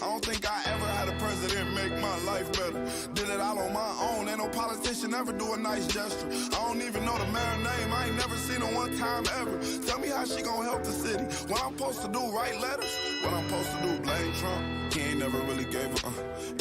I don't think I ever had a president make my life better. Did it all on my own. Ain't no politician ever do a nice gesture. I don't even know the mayor's name. I ain't never seen her one time ever. Tell me how she gonna help the city. What I'm supposed to do, write letters? What I'm supposed to do, blame Trump? He ain't never really gave a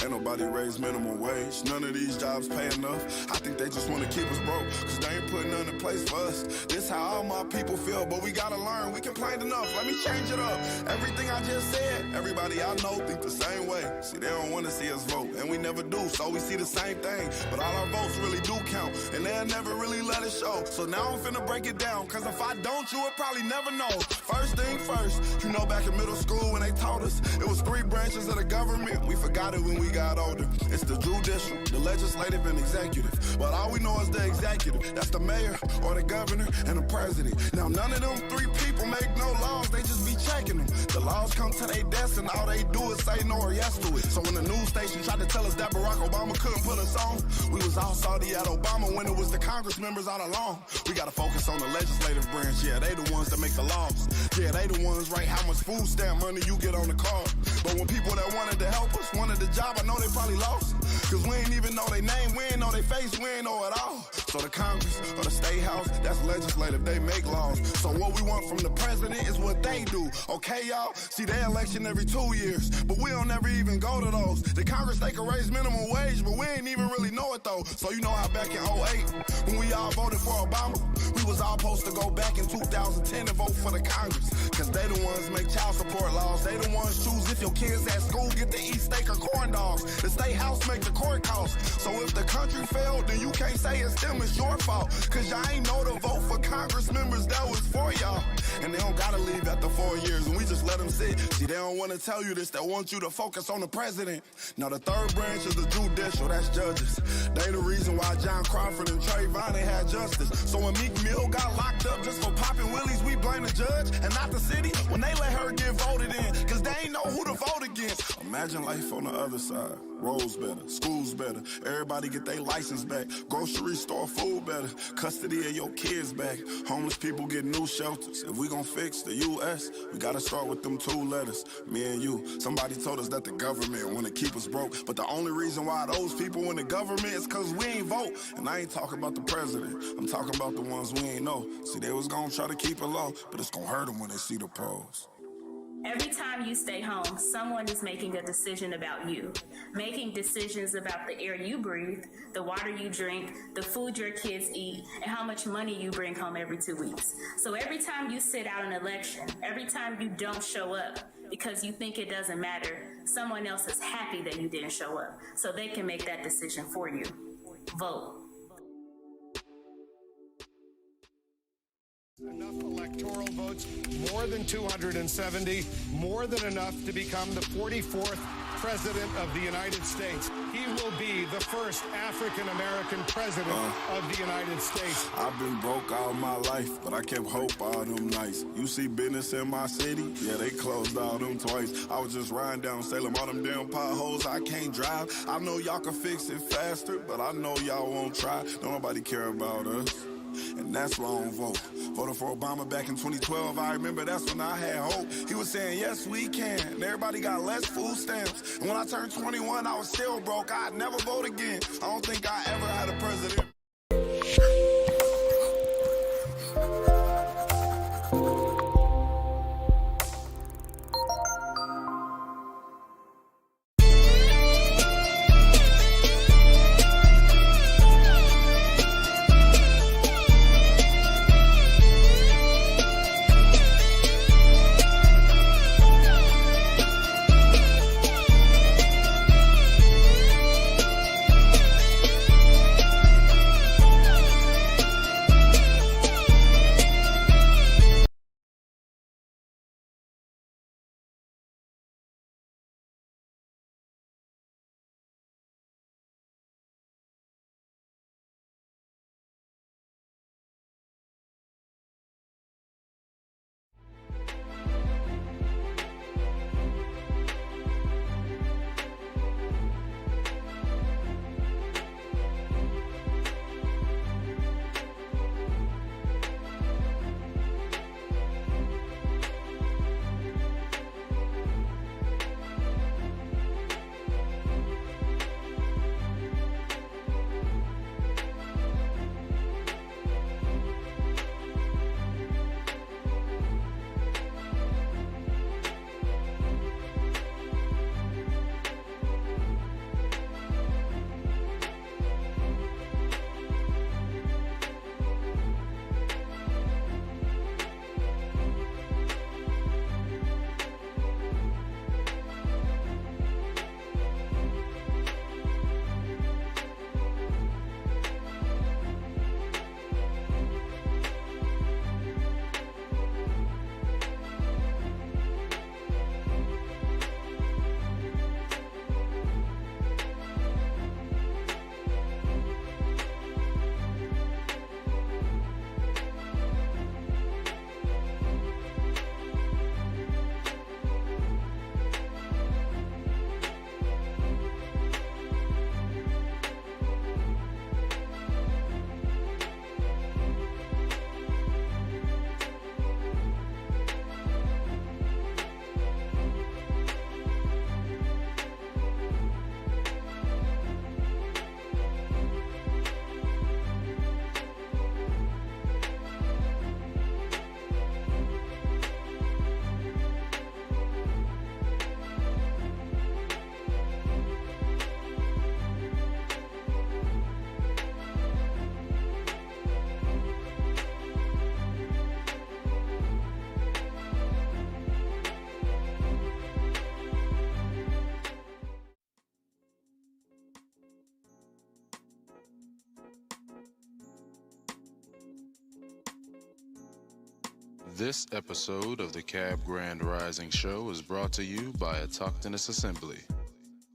ain't nobody raised minimum wage. None of these jobs pay enough. I think they just wanna keep us broke, cause they ain't putting nothing in place for us. This how all my people feel, but we gotta learn. We complained enough, let me change it up. Everything I just said, everybody I know think the same way. See, they don't wanna see us vote, and we never do, so we see the same thing. But all our votes really do count, and they'll never really let it show. So now I'm finna break it down, cause if I don't, you would probably never know. First thing first, you know back in middle school when they taught us, it was 3 branches of the government. We forgot it when we got older. It's the judicial, the legislative, and executive. But all we know is the executive. That's the mayor, or the governor, and the president. Now none of them 3 people make no laws, they just be checking them. The laws come to their desk and all they do is say no or yes to it. So when the news station tried to tell us that Barack Obama couldn't put us on, we was all salty at Obama when it was the Congress members all along. We gotta focus on the legislative branch, yeah, they the ones that make the laws. Yeah, they the ones write how much food stamp money you get on the card. But when people that wanted to help us wanted the job, I know they probably lost. Cause we ain't even know their name, we ain't know their face, we ain't know it all. So the Congress or the State House, that's legislative, they make laws. So what we want from the president is what they do, okay y'all? See, they election every 2 years, but we don't ever even go to those. The Congress, they can raise minimum wage, but we ain't even really know it though. So you know how back in 08, when we all voted for Obama, we was all supposed to go back in 2010 and vote for the Congress. Cause they the ones make child support laws, they the ones choose if your kids at school get to eat steak or corn dogs. The State House make the court costs. So if the country failed, then you can't say it's them, it's your fault. Cause y'all ain't know to vote for Congress members that was for y'all. And they don't gotta leave after 4 years, and we just let them sit. See, they don't wanna tell you this, they want you to focus on the president. Now the 3rd branch is the judicial, that's judges. They the reason why John Crawford and Trayvon ain't had justice. So when Meek Mill got locked up just for popping willies, we blame the judge and not the city when they let her get voted in, cause they ain't know who to vote against. Imagine life on the other side. Roads better, schools better, everybody get their license back, grocery store food better, custody of your kids back, homeless people get new shelters. If we gon' fix the U.S., we gotta start with them 2 letters, me and you. Somebody told us that the government wanna keep us broke, but the only reason why those people in the government is cause we ain't vote. And I ain't talking about the president, I'm talking about the ones we ain't know. See, they was gonna try to keep it low, but it's gonna hurt them when they see the pros. Every time you stay home, someone is making a decision about you, making decisions about the air you breathe, the water you drink, the food your kids eat, and how much money you bring home every 2 weeks. So every time you sit out an election, every time you don't show up because you think it doesn't matter, someone else is happy that you didn't show up, so they can make that decision for you. Vote. Enough electoral votes, more than 270, more than enough to become the 44th President of the United States. He will be the first African-American President of the United States. I've been broke all my life, but I kept hope all them nights. You see business in my city? Yeah, they closed all them twice. I was just riding down Salem, all them damn potholes, I can't drive. I know y'all can fix it faster, but I know y'all won't try. Don't nobody care about us. And that's why I don't vote. Voted for Obama back in 2012. I remember that's when I had hope. He was saying, yes, we can. And everybody got less food stamps. And when I turned 21, I was still broke. I'd never vote again. I don't think I ever had a president. This episode of the Cab Grand Rising Show is brought to you by Autochthonous Assembly,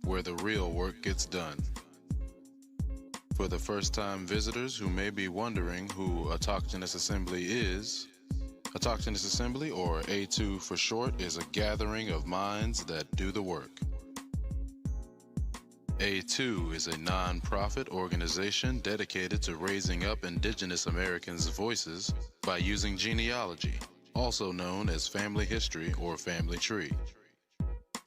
where the real work gets done. For the first-time visitors who may be wondering who Autochthonous Assembly is, Autochthonous Assembly, or A2 for short, is a gathering of minds that do the work. A2 is a non-profit organization dedicated to raising up Indigenous Americans' voices by using genealogy, also known as family history or family tree.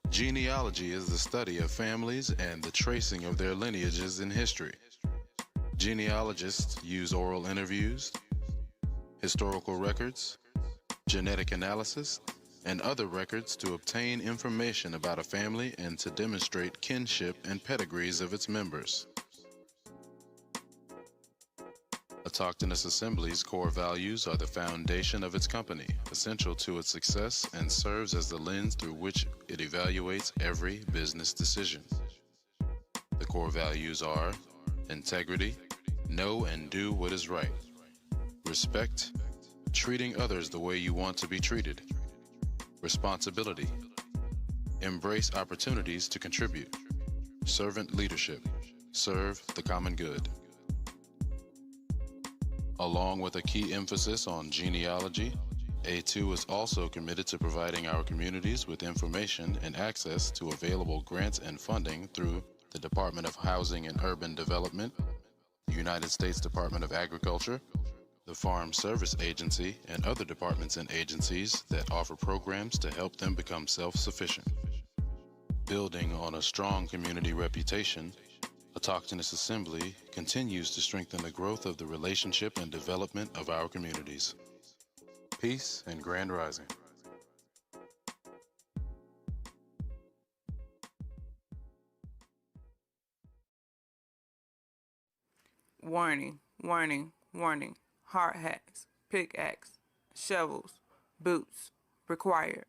Genealogy is the study of families and the tracing of their lineages in history. Genealogists use oral interviews, historical records, genetic analysis, and other records to obtain information about a family and to demonstrate kinship and pedigrees of its members. Autochthonous Assembly's core values are the foundation of its company, essential to its success, and serves as the lens through which it evaluates every business decision. The core values are integrity, know and do what is right, respect, treating others the way you want to be treated, responsibility, embrace opportunities to contribute, servant leadership, serve the common good. Along with a key emphasis on genealogy, A2 is also committed to providing our communities with information and access to available grants and funding through the Department of Housing and Urban Development, the United States Department of Agriculture, the Farm Service Agency, and other departments and agencies that offer programs to help them become self-sufficient. Building on a strong community reputation, Autochthonous Assembly continues to strengthen the growth of the relationship and development of our communities. Peace and Grand Rising. Warning, warning, warning. Hard hats, pickaxe, shovels, boots required.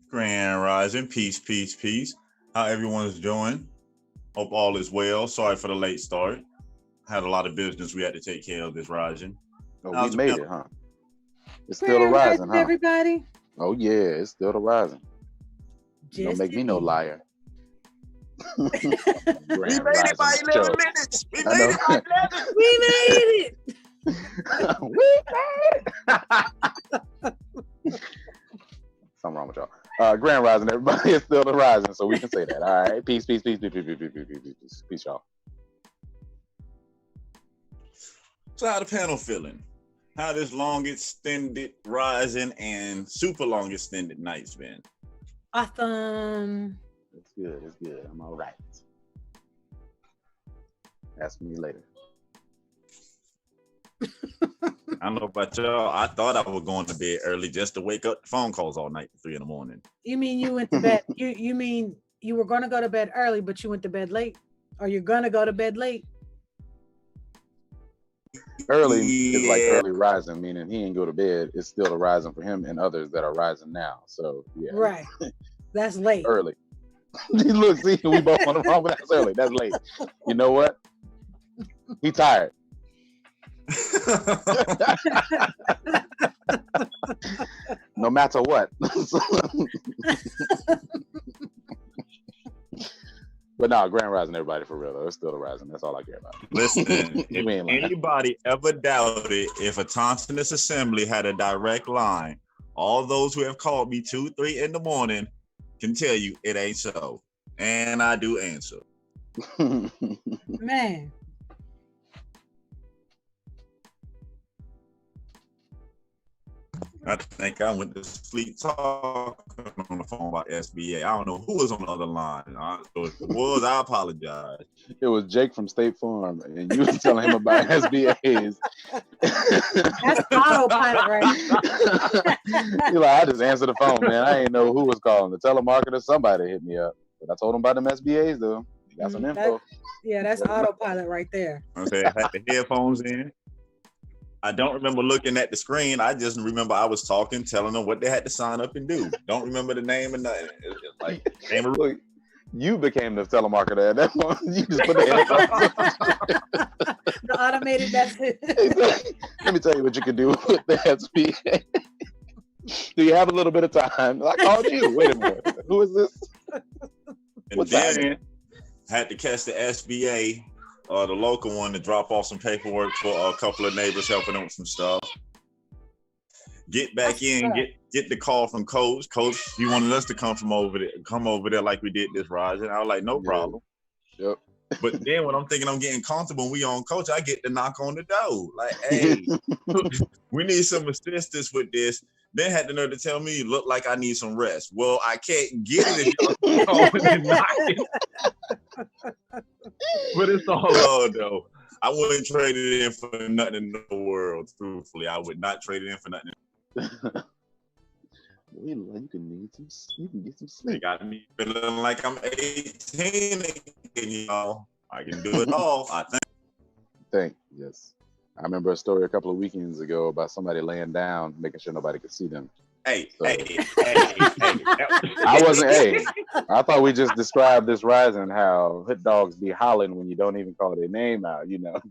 Grand Rising, peace, peace, peace. How everyone's doing? Hope all is well. Sorry for the late start. Had a lot of business we had to take care of this rising. Oh, we made it, huh? It's still a rising, huh? Everybody. Oh yeah, it's still the rising. Don't make me no liar. We made it by 11 minutes. We made it by 11. We made it. We made it. Something wrong with y'all. Grand Rising, everybody. It's still the rising, so we can say that. All right. Peace, peace, peace, peace, peace, peace, peace, peace, peace, peace, y'all. So how the panel feeling? How this long extended rising and super long extended nights been? Awesome. It's good. It's good. I'm all right. Ask me later. I don't know about y'all. I thought I was going to bed early just to wake up to phone calls all night at 3 a.m. You mean you went to bed? You mean you were going to go to bed early, but you went to bed late? Or you're going to go to bed late? Early is like early rising, meaning he ain't go to bed. It's still the rising for him and others that are rising now. So yeah, right. That's late. Early. Look, see, we both on the wrong, but that's early. That's late. You know what? He tired. No matter what. But no, Grand Rising, everybody, for real though. It's still the rising. That's all I care about. Listen, if anybody ever doubted if a Thompsonist Assembly had a direct line, all those who have called me 2, 3 in the morning can tell you it ain't so. And I do answer. Man. I think I went to sleep talking on the phone about SBA. I don't know who was on the other line. So if it was, I apologize. It was Jake from State Farm, and you was telling him about SBAs. That's autopilot, right? You're like, I just answered the phone, man. I ain't know who was calling. The telemarketer, somebody hit me up. But I told him about them SBAs, though. Got some info. That's autopilot right there. I had the headphones in. I don't remember looking at the screen. I just remember I was talking, telling them what they had to sign up and do. Don't remember the name and nothing. It's just like, look, you became the telemarketer at that point. You just put the headphones. The automated message. Let me tell you what you can do with the SBA. Do you have a little bit of time? I called you. Wait a minute. Who is this? And then had to catch the SBA. The local one to drop off some paperwork for a couple of neighbors helping them with some stuff. Get back in, get the call from Coach. Coach, he wanted us to come over there like we did this rising. I was like, no problem. Yep. But then when I'm thinking I'm getting comfortable and we on Coach, I get the knock on the door. Like, hey, we need some assistance with this. Then had the nerve to tell me, look like I need some rest. Well, I can't get it if you're calling and knocking. But it's all love, though. I wouldn't trade it in for nothing in the world, truthfully. I would not trade it in for nothing. You can get some sleep. They got me feeling like I'm 18 again, y'all. I can do it all, I think. Yes. I remember a story a couple of weekends ago about somebody laying down, making sure nobody could see them. Hey. I wasn't, I thought we just described this rising, how hit dogs be hollering when you don't even call their name out, you know.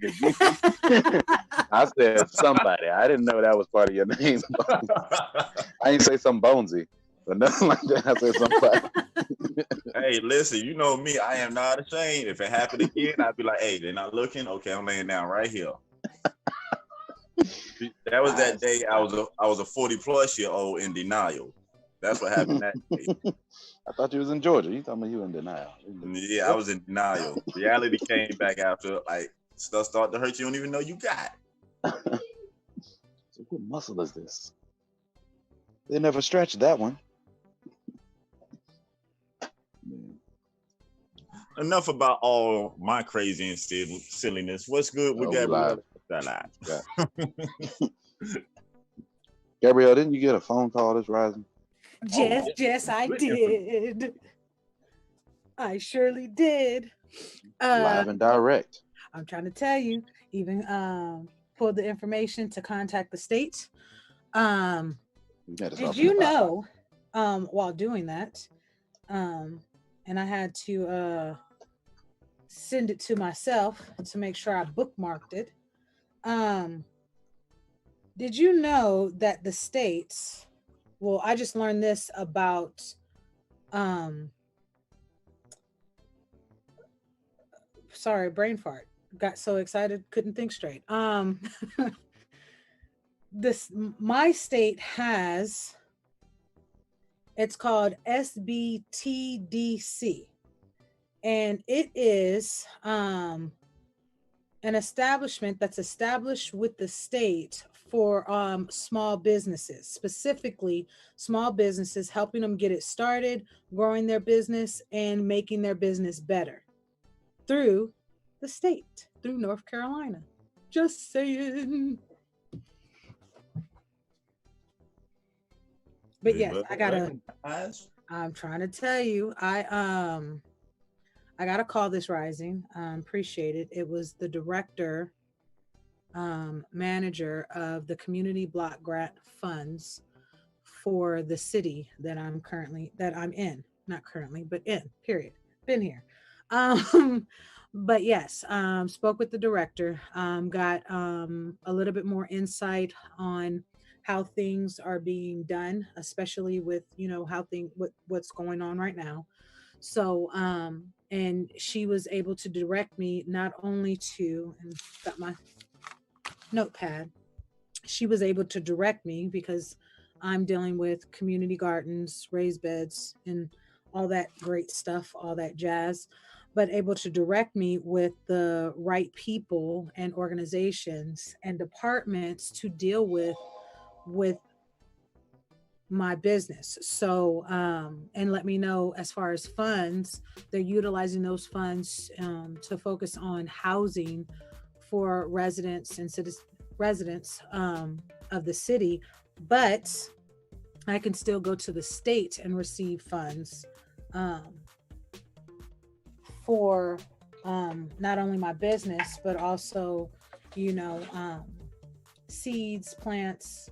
I said somebody. I didn't know that was part of your name. I ain't say some Bonesy, but nothing like that. I said somebody. Hey, listen, you know me. I am not ashamed. If it happened again, I'd be like, hey, they're not looking? Okay, I'm laying down right here. That was that day I was a 40-plus-year-old in denial. That's what happened that day. I thought you was in Georgia. You talking about you in denial? Yeah, I was in denial. Reality came back after like stuff started to hurt you don't even know you got. So what muscle is this? They never stretched that one. Enough about all my crazy and silliness. What's good with Gabrielle? Gabrielle, didn't you get a phone call this rising? Yes, I did. I surely did. Live and direct. I'm trying to tell you, even pulled the information to contact the state. Did you know while doing that. And I had to send it to myself to make sure I bookmarked it. Um, did you know that the states, well, I just learned this about, um, sorry, brain fart. Got so excited, couldn't think straight. This, my state has, it's called SBTDC, and it is an establishment that's established with the state for small businesses, specifically small businesses, helping them get it started, growing their business, and making their business better through the state, through North Carolina. Just saying. But yes, I'm trying to tell you, I got to call this Rising. Appreciate it. It was the director, manager of the community block grant funds for the city that I'm in, not currently, but in, period. Been here. But yes, spoke with the director, got a little bit more insight on how things are being done, especially with, what's going on right now. So, and she was able to direct me not only to, and got my notepad, she was able to direct me because I'm dealing with community gardens, raised beds, and all that great stuff, all that jazz, but able to direct me with the right people and organizations and departments to deal with my business. So, and let me know as far as funds, they're utilizing those funds to focus on housing for residents and residents of the city, but I can still go to the state and receive funds for not only my business, but also, seeds, plants,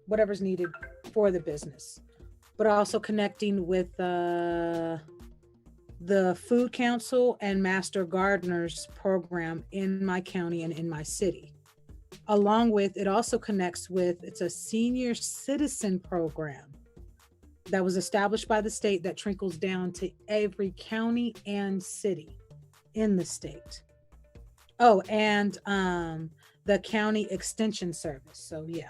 whatever's needed for the business, but also connecting with the Food Council and Master Gardeners program in my county and in my city. Along with, it also connects with, it's a senior citizen program that was established by the state that trickles down to every county and city in the state. Oh, and the county extension service. So yeah.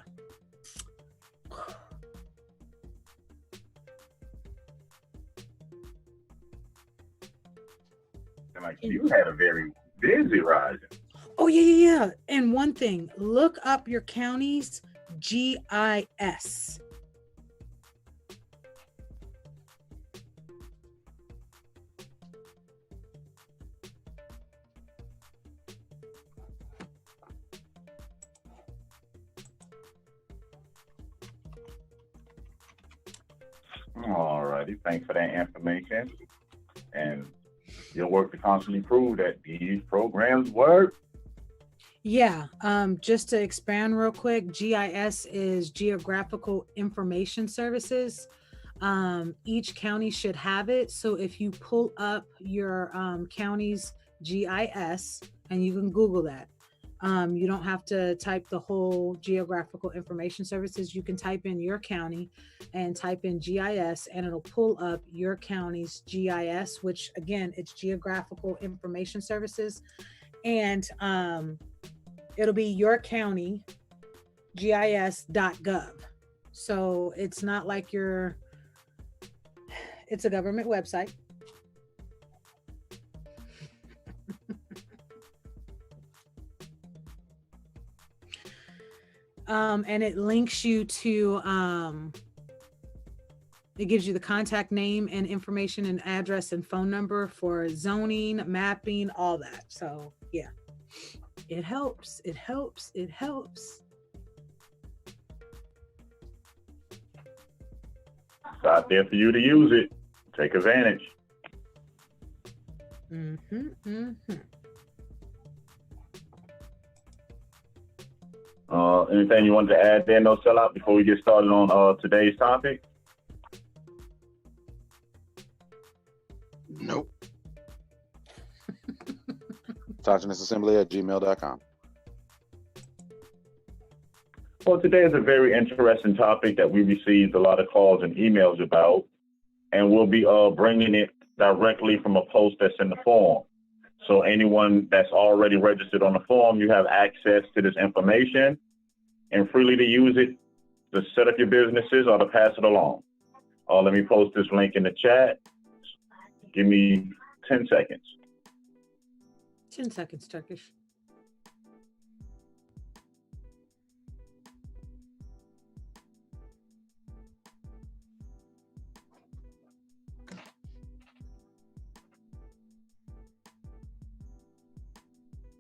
Like you had a very busy Rising. Oh yeah. And one thing, look up your county's GIS. All righty, thanks for that information. And your work to constantly prove that these programs work. Yeah, just to expand real quick, GIS is Geographical Information Services. Each county should have it. So if you pull up your county's GIS, and you can Google that, you don't have to type the whole Geographical Information Services. You can type in your county and type in GIS, and it'll pull up your county's GIS, which again, it's Geographical Information Services. And it'll be your county gis.gov. So it's not like it's a government website. And it links you to, it gives you the contact name and information and address and phone number for zoning, mapping, all that. So yeah, it helps. It helps. It helps. It's out there for you to use it. Take advantage. Anything you wanted to add there, no sellout, before we get started on today's topic? autogenousassembly@gmail.com. Well, today is a very interesting topic that we received a lot of calls and emails about, and we'll be bringing it directly from a post that's in the forum. So anyone that's already registered on the forum, you have access to this information and freely to use it to set up your businesses or to pass it along. Let me post this link in the chat. Give me 10 seconds. 10 seconds, Turkish.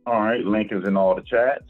All right, link is in all the chats.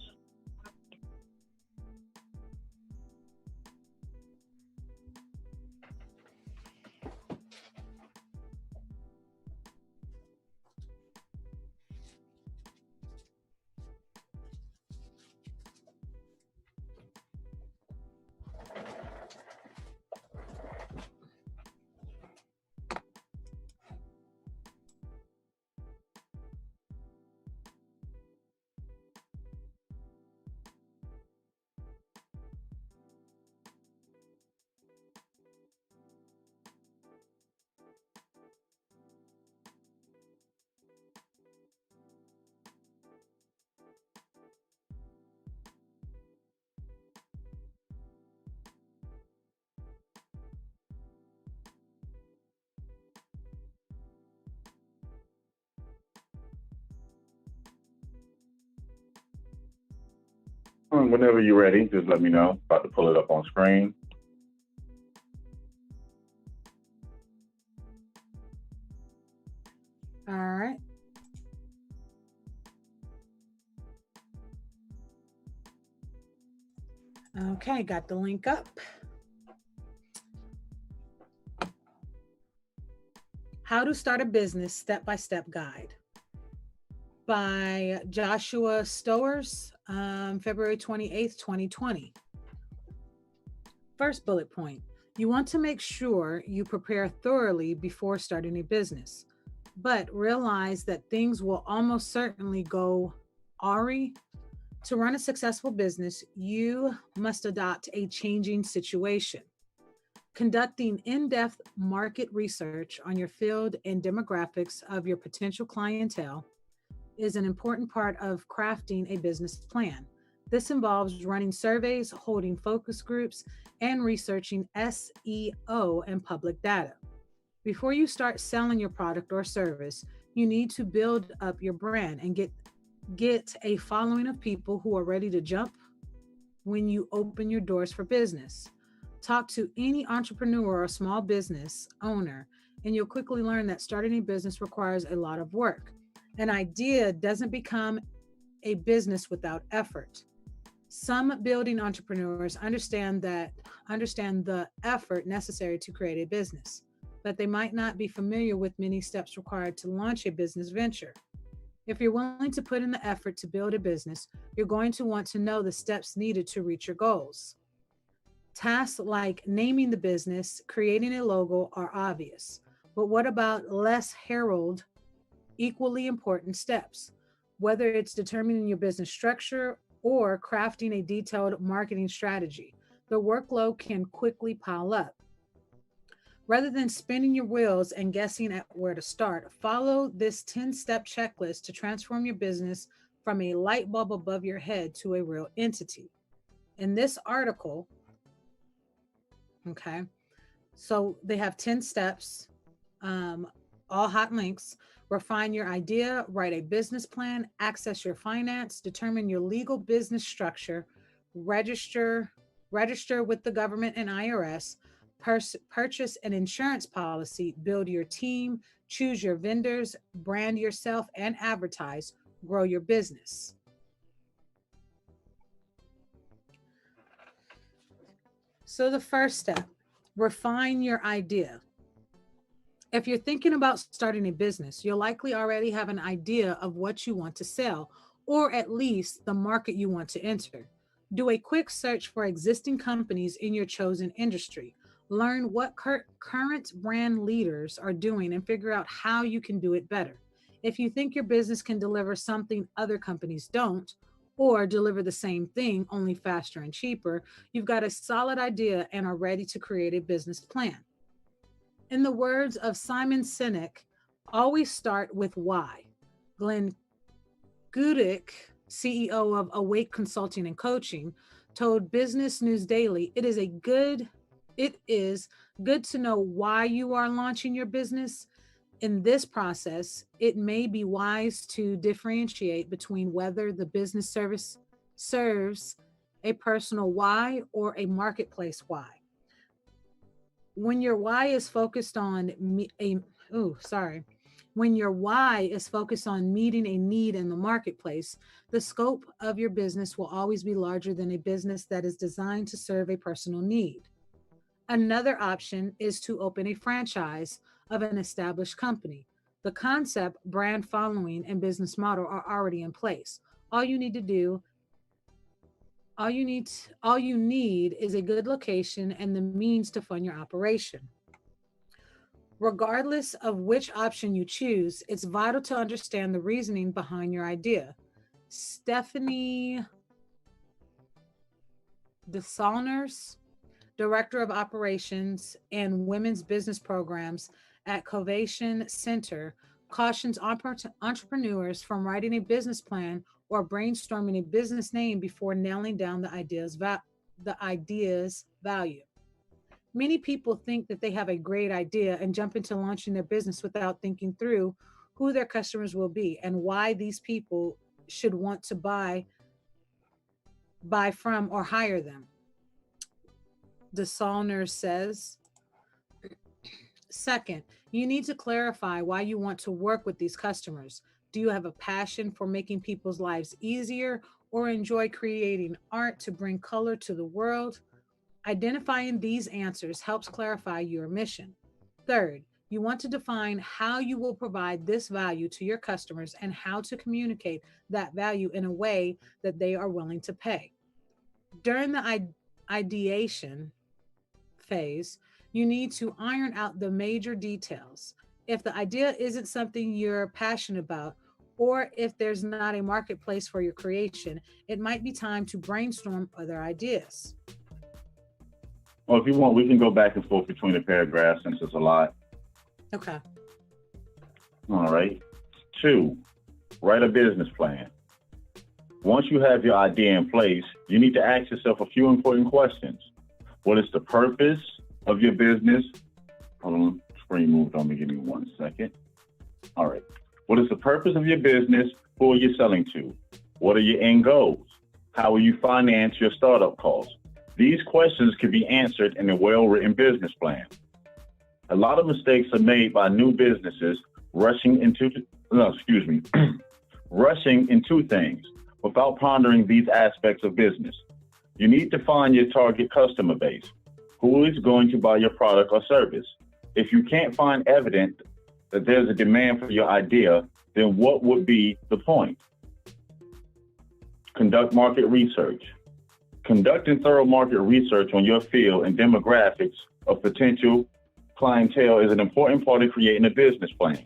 Whenever you're ready, just let me know. About to pull it up on screen. All right. Okay, got the link up. How to Start a Business Step-by-Step Guide by Joshua Stowers, February 28th, 2020. First bullet point, you want to make sure you prepare thoroughly before starting a business, but realize that things will almost certainly go awry. To run a successful business, you must adopt a changing situation. Conducting in-depth market research on your field and demographics of your potential clientele is an important part of crafting a business plan. This involves running surveys, holding focus groups, and researching SEO and public data. Before you start selling your product or service, you need to build up your brand and get a following of people who are ready to jump when you open your doors for business. Talk to any entrepreneur or small business owner, and you'll quickly learn that starting a business requires a lot of work. An idea doesn't become a business without effort. Some building entrepreneurs understand the effort necessary to create a business, but they might not be familiar with many steps required to launch a business venture. If you're willing to put in the effort to build a business, you're going to want to know the steps needed to reach your goals. Tasks like naming the business, creating a logo are obvious, but what about less heralded, equally important steps? Whether it's determining your business structure or crafting a detailed marketing strategy, the workload can quickly pile up. Rather than spinning your wheels and guessing at where to start, follow this 10-step checklist to transform your business from a light bulb above your head to a real entity. In this article, okay, so they have 10 steps, all hot links. Refine your idea, write a business plan, access your finance, determine your legal business structure, register with the government and IRS, purchase an insurance policy, build your team, choose your vendors, brand yourself and advertise, grow your business. So the first step, refine your idea. If you're thinking about starting a business, you'll likely already have an idea of what you want to sell, or at least the market you want to enter. Do a quick search for existing companies in your chosen industry. Learn what current brand leaders are doing and figure out how you can do it better. If you think your business can deliver something other companies don't, or deliver the same thing only faster and cheaper, you've got a solid idea and are ready to create a business plan. In the words of Simon Sinek, always start with why. Glenn Gudick, CEO of Awake Consulting and Coaching, told Business News Daily, it is good to know why you are launching your business. In this process, it may be wise to differentiate between whether the business service serves a personal why or a marketplace why. When your why is focused on when your why is focused on meeting a need in the marketplace, the scope of your business will always be larger than a business that is designed to serve a personal need. Another option is to open a franchise of an established company. The concept, brand following, and business model are already in place. All you need is a good location and the means to fund your operation. Regardless of which option you choose, it's vital to understand the reasoning behind your idea. Stephanie DeSaulniers, Director of Operations and Women's Business Programs at Covation Center, cautions entrepreneurs from writing a business plan or brainstorming a business name before nailing down the idea's value. Many people think that they have a great idea and jump into launching their business without thinking through who their customers will be and why these people should want to buy from or hire them. DeSaulniers says, second, you need to clarify why you want to work with these customers. Do you have a passion for making people's lives easier or enjoy creating art to bring color to the world? Identifying these answers helps clarify your mission. Third, you want to define how you will provide this value to your customers and how to communicate that value in a way that they are willing to pay. During the ideation phase, you need to iron out the major details. If the idea isn't something you're passionate about, or if there's not a marketplace for your creation, it might be time to brainstorm other ideas. Well, if you want, we can go back and forth between the paragraphs since it's a lot. Okay. All right. 2, write a business plan. Once you have your idea in place, you need to ask yourself a few important questions. What is the purpose of your business? Hold on, screen moved on me. Give me 1 second. All right. What is the purpose of your business? Who are you selling to? What are your end goals? How will you finance your startup costs? These questions can be answered in a well-written business plan. A lot of mistakes are made by new businesses rushing into things without pondering these aspects of business. You need to find your target customer base. Who is going to buy your product or service? If you can't find evidence that there's a demand for your idea, then what would be the point? Conduct market research. Conducting thorough market research on your field and demographics of potential clientele is an important part of creating a business plan.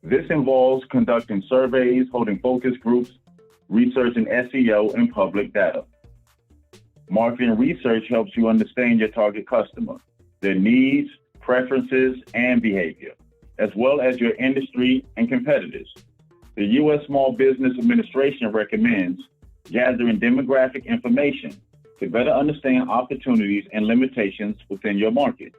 This involves conducting surveys, holding focus groups, researching SEO and public data. Marketing research helps you understand your target customer, their needs, preferences, and behavior, as well as your industry and competitors. The U.S. Small Business Administration recommends gathering demographic information to better understand opportunities and limitations within your market.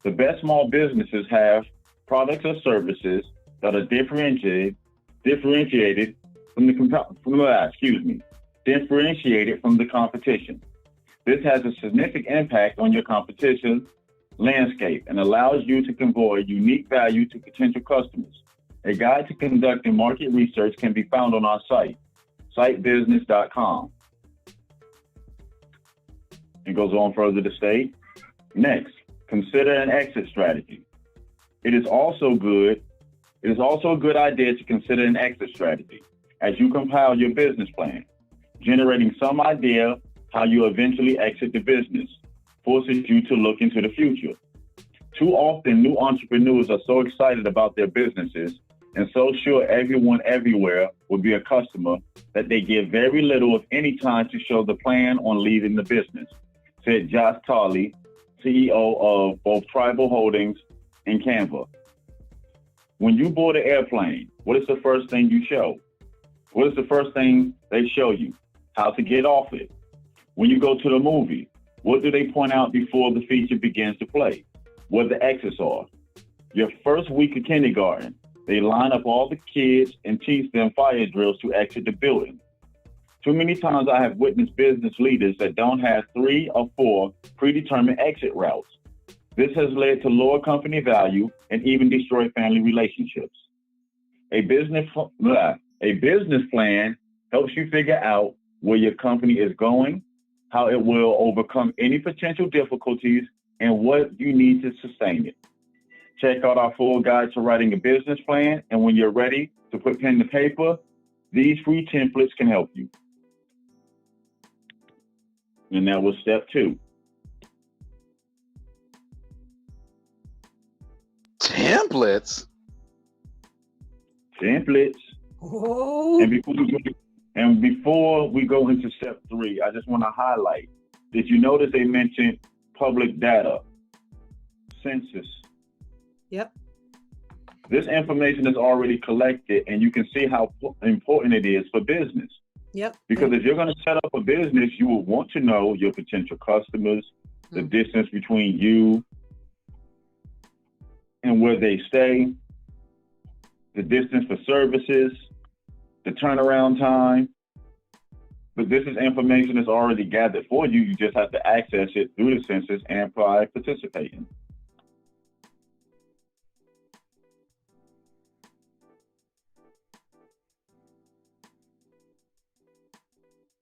The best small businesses have products or services that are differentiated from the competition. This has a significant impact on your competition landscape and allows you to convey unique value to potential customers. A guide to conducting market research can be found on our site, sitebusiness.com. It goes on further to state, next, consider an exit strategy. It is also a good idea to consider an exit strategy as you compile your business plan. Generating some idea how you eventually exit the business forces you to look into the future. Too often, new entrepreneurs are so excited about their businesses and so sure everyone everywhere will be a customer that they give very little, if any, time to show the plan on leading the business, said Josh Tolley, CEO of both Tribal Holdings and Canva. When you board an airplane, what is the first thing you show? What is the first thing they show you? How to get off it. When you go to the movie, what do they point out before the feature begins to play? What the exits are. Your first week of kindergarten, they line up all the kids and teach them fire drills to exit the building. Too many times I have witnessed business leaders that don't have 3 or 4 predetermined exit routes. This has led to lower company value and even destroyed family relationships. A business plan helps you figure out where your company is going, how it will overcome any potential difficulties, and what you need to sustain it. Check out our full guide to writing a business plan, and when you're ready to put pen to paper, these free templates can help you. And that was step 2. Templates? Oh. And before we go into step 3, I just want to highlight, did you notice they mentioned public data, census? Yep. This information is already collected, and you can see how important it is for business. Yep. Because if you're going to set up a business, you will want to know your potential customers, the distance between you and where they stay, the distance for services, the turnaround time. But this is information that's already gathered for you. You just have to access it through the census and by participating.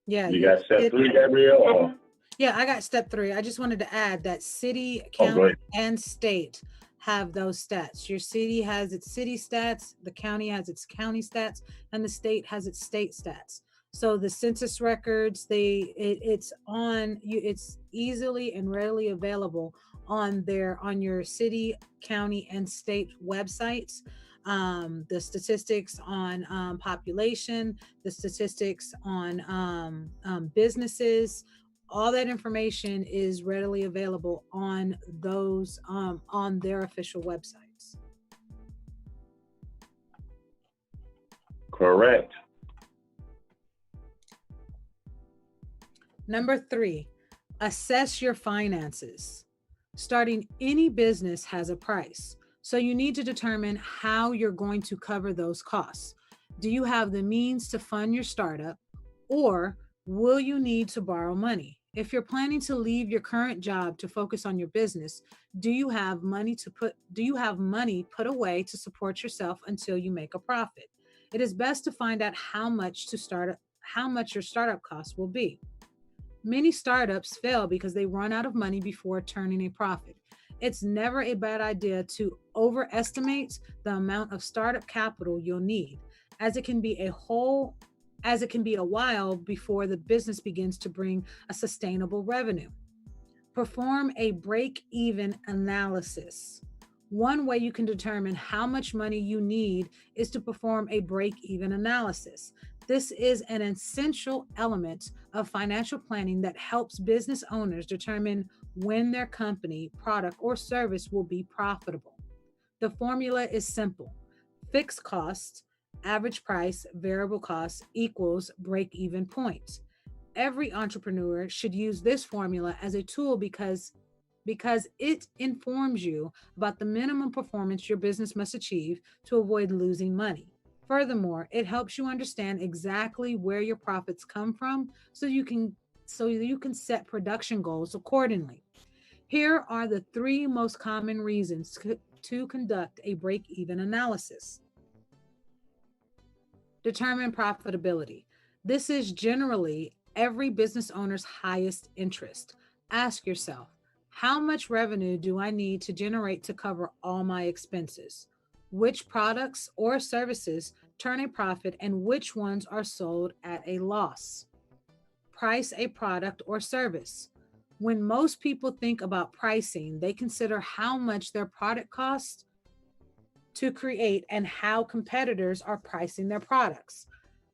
Yeah. You got step 3, Gabrielle? Yeah, I got step 3. I just wanted to add that city, county, and state have those stats. Your city has its city stats, the county has its county stats, and the state has its state stats. So the census records, it's easily and readily available on your city, county, and state websites. The statistics on population, the statistics on businesses, all that information is readily available on those on their official websites. Correct. Number 3, assess your finances. Starting any business has a price, so you need to determine how you're going to cover those costs. Do you have the means to fund your startup, or will you need to borrow money? If you're planning to leave your current job to focus on your business, do you have money put away to support yourself until you make a profit? It is best to find out how much your startup costs will be. Many startups fail because they run out of money before turning a profit. It's never a bad idea to overestimate the amount of startup capital you'll need, as it can be a while before the business begins to bring a sustainable revenue. Perform a break-even analysis. One way you can determine how much money you need is to perform a break-even analysis. This is an essential element of financial planning that helps business owners determine when their company, product, or service will be profitable. The formula is simple. Fixed costs, average price, variable costs equals break-even point. Every entrepreneur should use this formula as a tool because it informs you about the minimum performance your business must achieve to avoid losing money. Furthermore, it helps you understand exactly where your profits come from so you can set production goals accordingly. Here are the 3 most common reasons to conduct a break-even analysis. Determine profitability. This is generally every business owner's highest interest. Ask yourself, how much revenue do I need to generate to cover all my expenses? Which products or services turn a profit and which ones are sold at a loss? Price a product or service. When most people think about pricing, they consider how much their product costs to create and how competitors are pricing their products.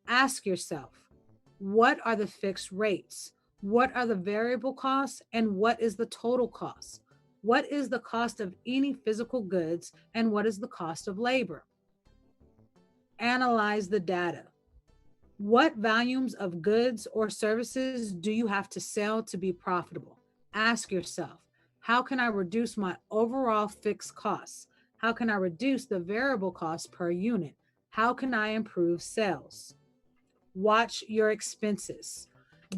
Ask yourself, what are the fixed rates? What are the variable costs? And what is the total cost? What is the cost of any physical goods? And what is the cost of labor? Analyze the data. What volumes of goods or services do you have to sell to be profitable? Ask yourself, how can I reduce my overall fixed costs? How can I reduce the variable costs per unit? How can I improve sales? Watch your expenses.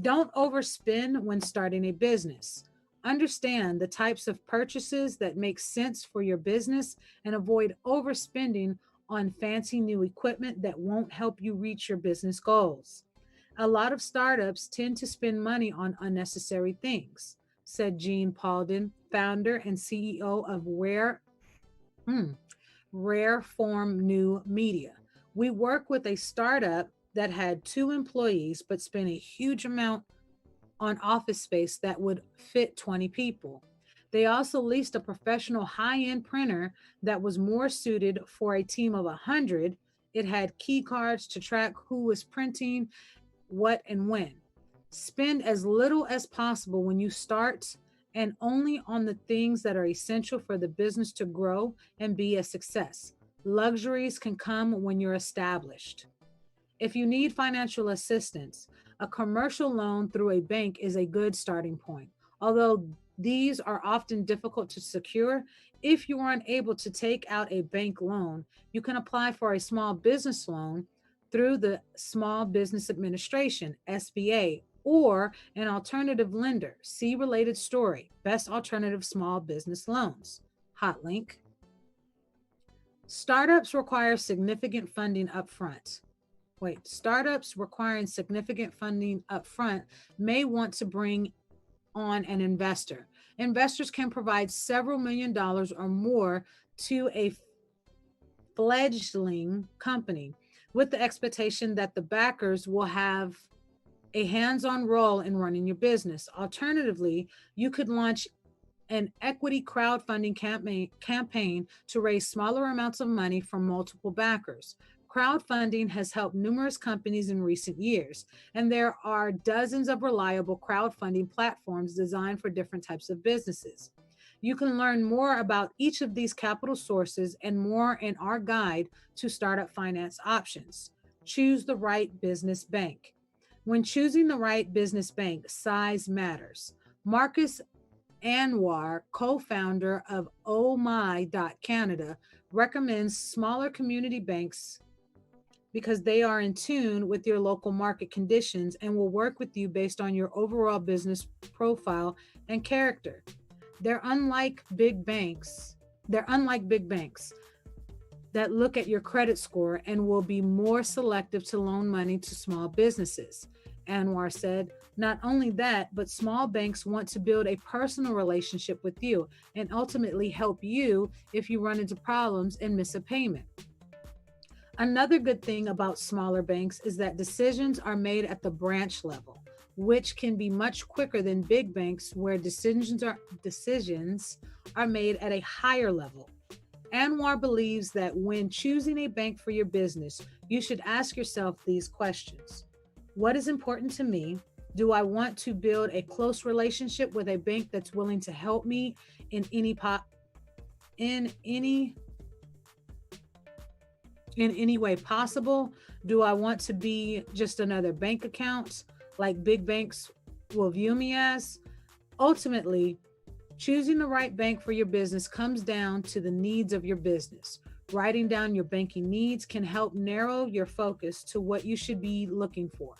Don't overspend when starting a business. Understand the types of purchases that make sense for your business and avoid overspending on fancy new equipment that won't help you reach your business goals. A lot of startups tend to spend money on unnecessary things, said Gene Paulden, founder and CEO of Rare Form New Media. We work with a startup that had 2 employees but spent a huge amount on office space that would fit 20 people. They also leased a professional high-end printer that was more suited for a team of 100. It had key cards to track who was printing, what, and when. Spend as little as possible when you start and only on the things that are essential for the business to grow and be a success. Luxuries can come when you're established. If you need financial assistance, a commercial loan through a bank is a good starting point. Although these are often difficult to secure, if you are unable to take out a bank loan, you can apply for a small business loan through the Small Business Administration, SBA, or an alternative lender. See related story, Best Alternative Small Business Loans. Hot link. Startups require significant funding upfront. Startups requiring significant funding upfront may want to bring on an investor. Investors can provide several $1,000,000 or more to a fledgling company with the expectation that the backers will have a hands-on role in running your business. Alternatively, you could launch an equity crowdfunding campaign to raise smaller amounts of money from multiple backers. Crowdfunding has helped numerous companies in recent years, and there are dozens of reliable crowdfunding platforms designed for different types of businesses. You can learn more about each of these capital sources and more in our guide to startup finance options. Choose the right business bank. When choosing the right business bank, size matters. Marcus Anwar, co-founder of ohmy.canada, recommends smaller community banks because they are in tune with your local market conditions and will work with you based on your overall business profile and character. They're unlike big banks that look at your credit score and will be more selective to loan money to small businesses. Anwar said, not only that, but small banks want to build a personal relationship with you and ultimately help you if you run into problems and miss a payment. Another good thing about smaller banks is that decisions are made at the branch level, which can be much quicker than big banks where decisions are made at a higher level. Anwar believes that when choosing a bank for your business, you should ask yourself these questions. What is important to me? Do I want to build a close relationship with a bank that's willing to help me in any way possible? Do I want to be just another bank account like big banks will view me as? Ultimately, choosing the right bank for your business comes down to the needs of your business. Writing down your banking needs can help narrow your focus to what you should be looking for.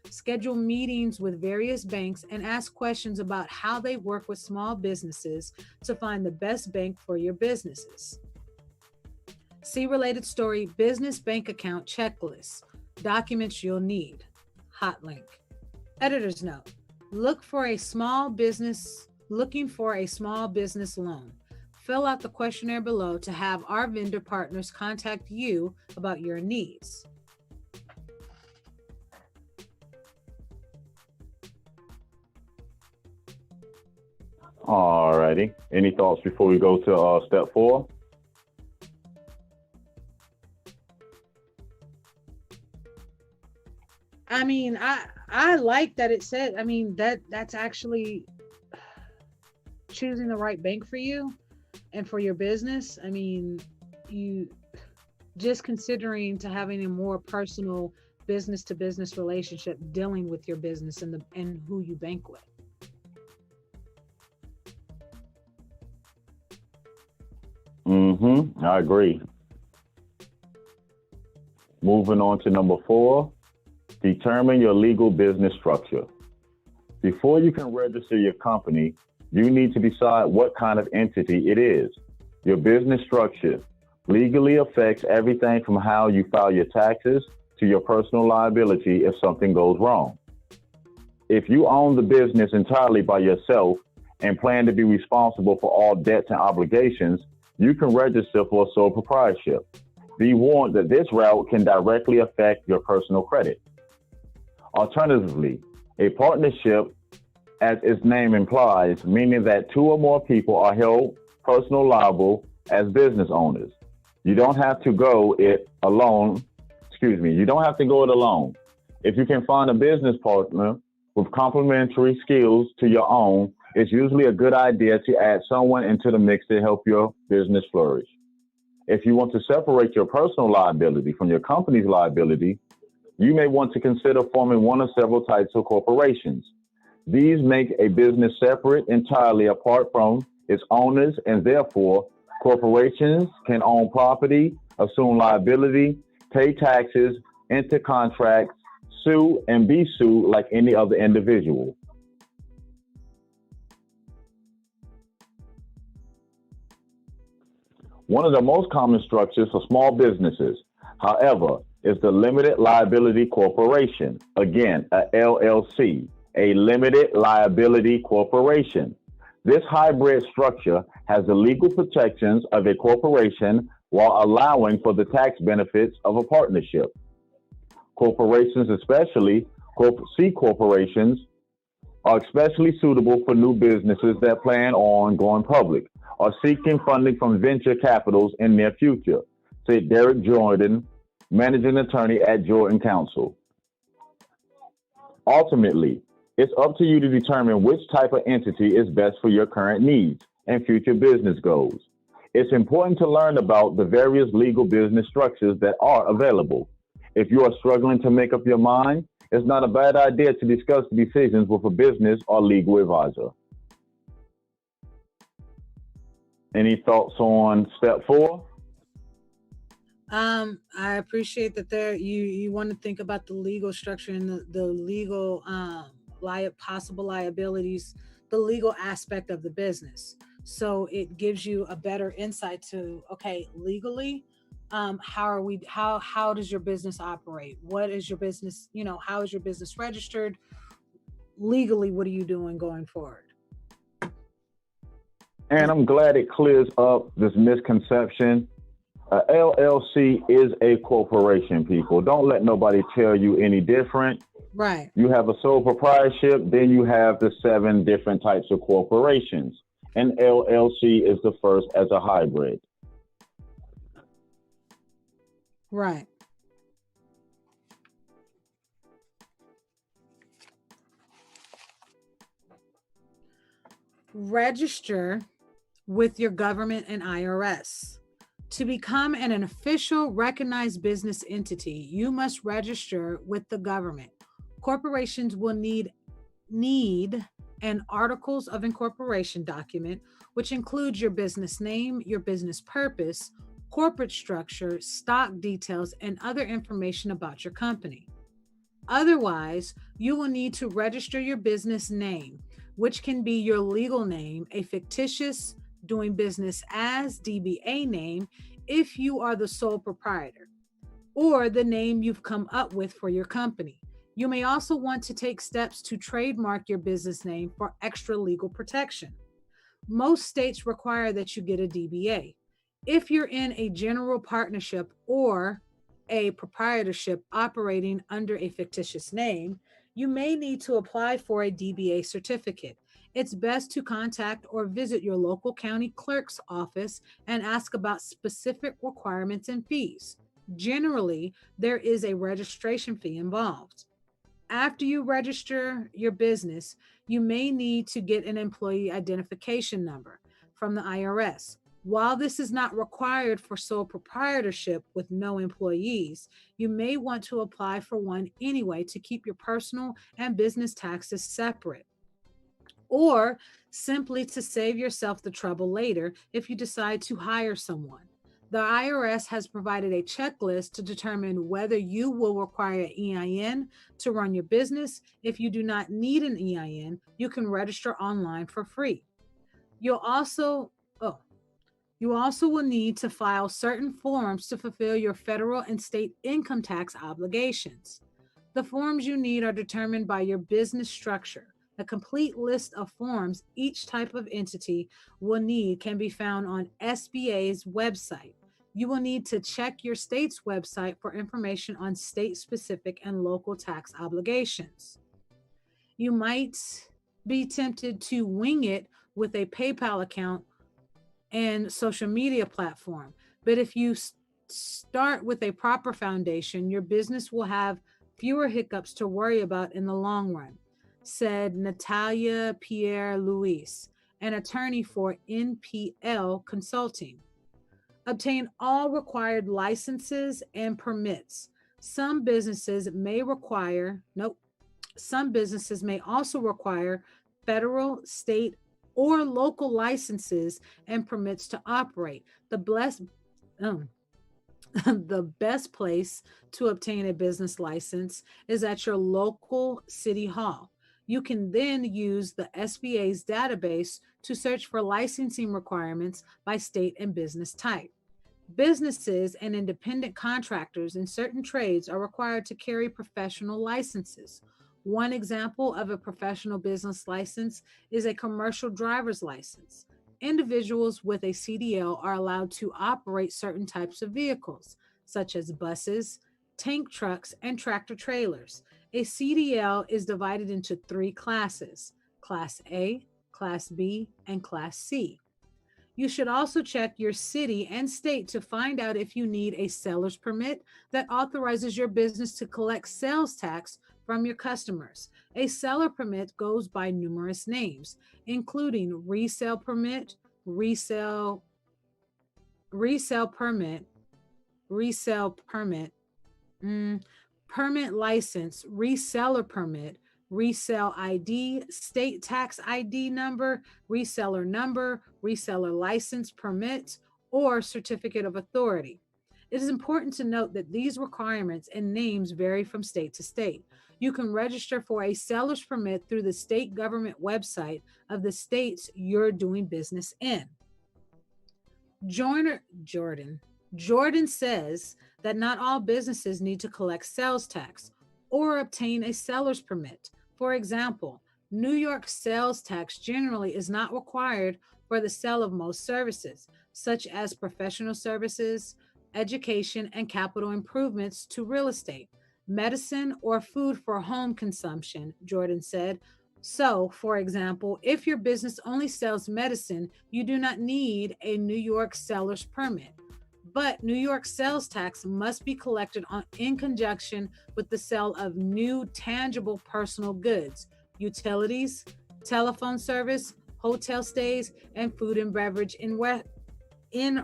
Schedule meetings with various banks and ask questions about how they work with small businesses to find the best bank for your businesses. See related story, business bank account checklist, documents you'll need. Hot link. Editor's note, looking for a small business loan. Fill out the questionnaire below to have our vendor partners contact you about your needs. All righty. Any thoughts before we go to step 4? I mean, I like that it said. I mean, that's actually choosing the right bank for you and for your business. I mean, you just considering to having a more personal business to business relationship dealing with your business and who you bank with. I agree. Moving on to number 4, determine your legal business structure. Before you can register your company, you need to decide what kind of entity it is. Your business structure legally affects everything from how you file your taxes to your personal liability if something goes wrong. If you own the business entirely by yourself and plan to be responsible for all debts and obligations, you can register for a sole proprietorship. Be warned that this route can directly affect your personal credit. Alternatively, a partnership, as its name implies, meaning that 2 or more people are held personally liable as business owners. You don't have to go it alone. You don't have to go it alone. If you can find a business partner with complementary skills to your own, it's usually a good idea to add someone into the mix to help your business flourish. If you want to separate your personal liability from your company's liability, you may want to consider forming one or several types of corporations. These make a business separate entirely apart from its owners, and therefore, corporations can own property, assume liability, pay taxes, enter contracts, sue, and be sued like any other individual. One of the most common structures for small businesses, however, is the limited liability corporation. Again, a LLC, a limited liability corporation. This hybrid structure has the legal protections of a corporation while allowing for the tax benefits of a partnership. Corporations, especially C corporations, are especially suitable for new businesses that plan on going public or seeking funding from venture capitals in their future, said Derek Jordan, managing attorney at Jordan Counsel. Ultimately, it's up to you to determine which type of entity is best for your current needs and future business goals. It's important to learn about the various legal business structures that are available. If you are struggling to make up your mind, it's not a bad idea to discuss decisions with a business or legal advisor. Any thoughts on step 4? I appreciate that you want to think about the legal structure and the legal possible liabilities, the legal aspect of the business. So it gives you a better insight to, okay, legally, how does your business operate? What is your business, how is your business registered? Legally, what are you doing going forward? And I'm glad it clears up this misconception. A LLC is a corporation, people. Don't let nobody tell you any different. Right. You have a sole proprietorship, then you have the 7 different types of corporations. And LLC is the first as a hybrid. Right. Register with your government and IRS. To become an official recognized business entity, you must register with the government. Corporations will need an articles of incorporation document, which includes your business name, your business purpose, corporate structure, stock details, and other information about your company. Otherwise, you will need to register your business name, which can be your legal name, a fictitious doing business as DBA name if you are the sole proprietor, or the name you've come up with for your company. You may also want to take steps to trademark your business name for extra legal protection. Most states require that you get a DBA. If you're in a general partnership or a proprietorship operating under a fictitious name, you may need to apply for a DBA certificate. It's best to contact or visit your local county clerk's office and ask about specific requirements and fees. Generally, there is a registration fee involved. After you register your business, you may need to get an employee identification number from the IRS. While this is not required for sole proprietorship with no employees, you may want to apply for one anyway to keep your personal and business taxes separate, or simply to save yourself the trouble later if you decide to hire someone. The IRS has provided a checklist to determine whether you will require an EIN to run your business. If you do not need an EIN, you can register online for free. You'll also, oh, you also will need to file certain forms to fulfill your federal and state income tax obligations. The forms you need are determined by your business structure. A complete list of forms each type of entity will need can be found on SBA's website. You will need to check your state's website for information on state-specific and local tax obligations. You might be tempted to wing it with a PayPal account and social media platform, but if you start with a proper foundation, your business will have fewer hiccups to worry about in the long run, said Natalia Pierre-Louis, an attorney for NPL Consulting. Obtain all required licenses and permits. Some businesses may also require federal, state, or local licenses and permits to operate. The best place to obtain a business license is at your local city hall. You can then use the SBA's database to search for licensing requirements by state and business type. Businesses and independent contractors in certain trades are required to carry professional licenses. One example of a professional business license is a commercial driver's license. Individuals with a CDL are allowed to operate certain types of vehicles, such as buses, tank trucks, and tractor trailers. A CDL is divided into 3 classes: Class A, Class B, and Class C. You should also check your city and state to find out if you need a seller's permit that authorizes your business to collect sales tax from your customers. A seller permit goes by numerous names, including resale permit, resale permit, permit license, reseller permit, resale ID, state tax ID number, reseller license permit, or certificate of authority. It is important to note that these requirements and names vary from state to state. You can register for a seller's permit through the state government website of the states you're doing business in. Jordan says that not all businesses need to collect sales tax or obtain a seller's permit. For example, New York sales tax generally is not required for the sale of most services, such as professional services, education, and capital improvements to real estate, medicine, or food for home consumption, Jordan said. So, for example, if your business only sells medicine, you do not need a New York seller's permit. But New York sales tax must be collected in conjunction with the sale of new tangible personal goods, utilities, telephone service, hotel stays, and food and beverage in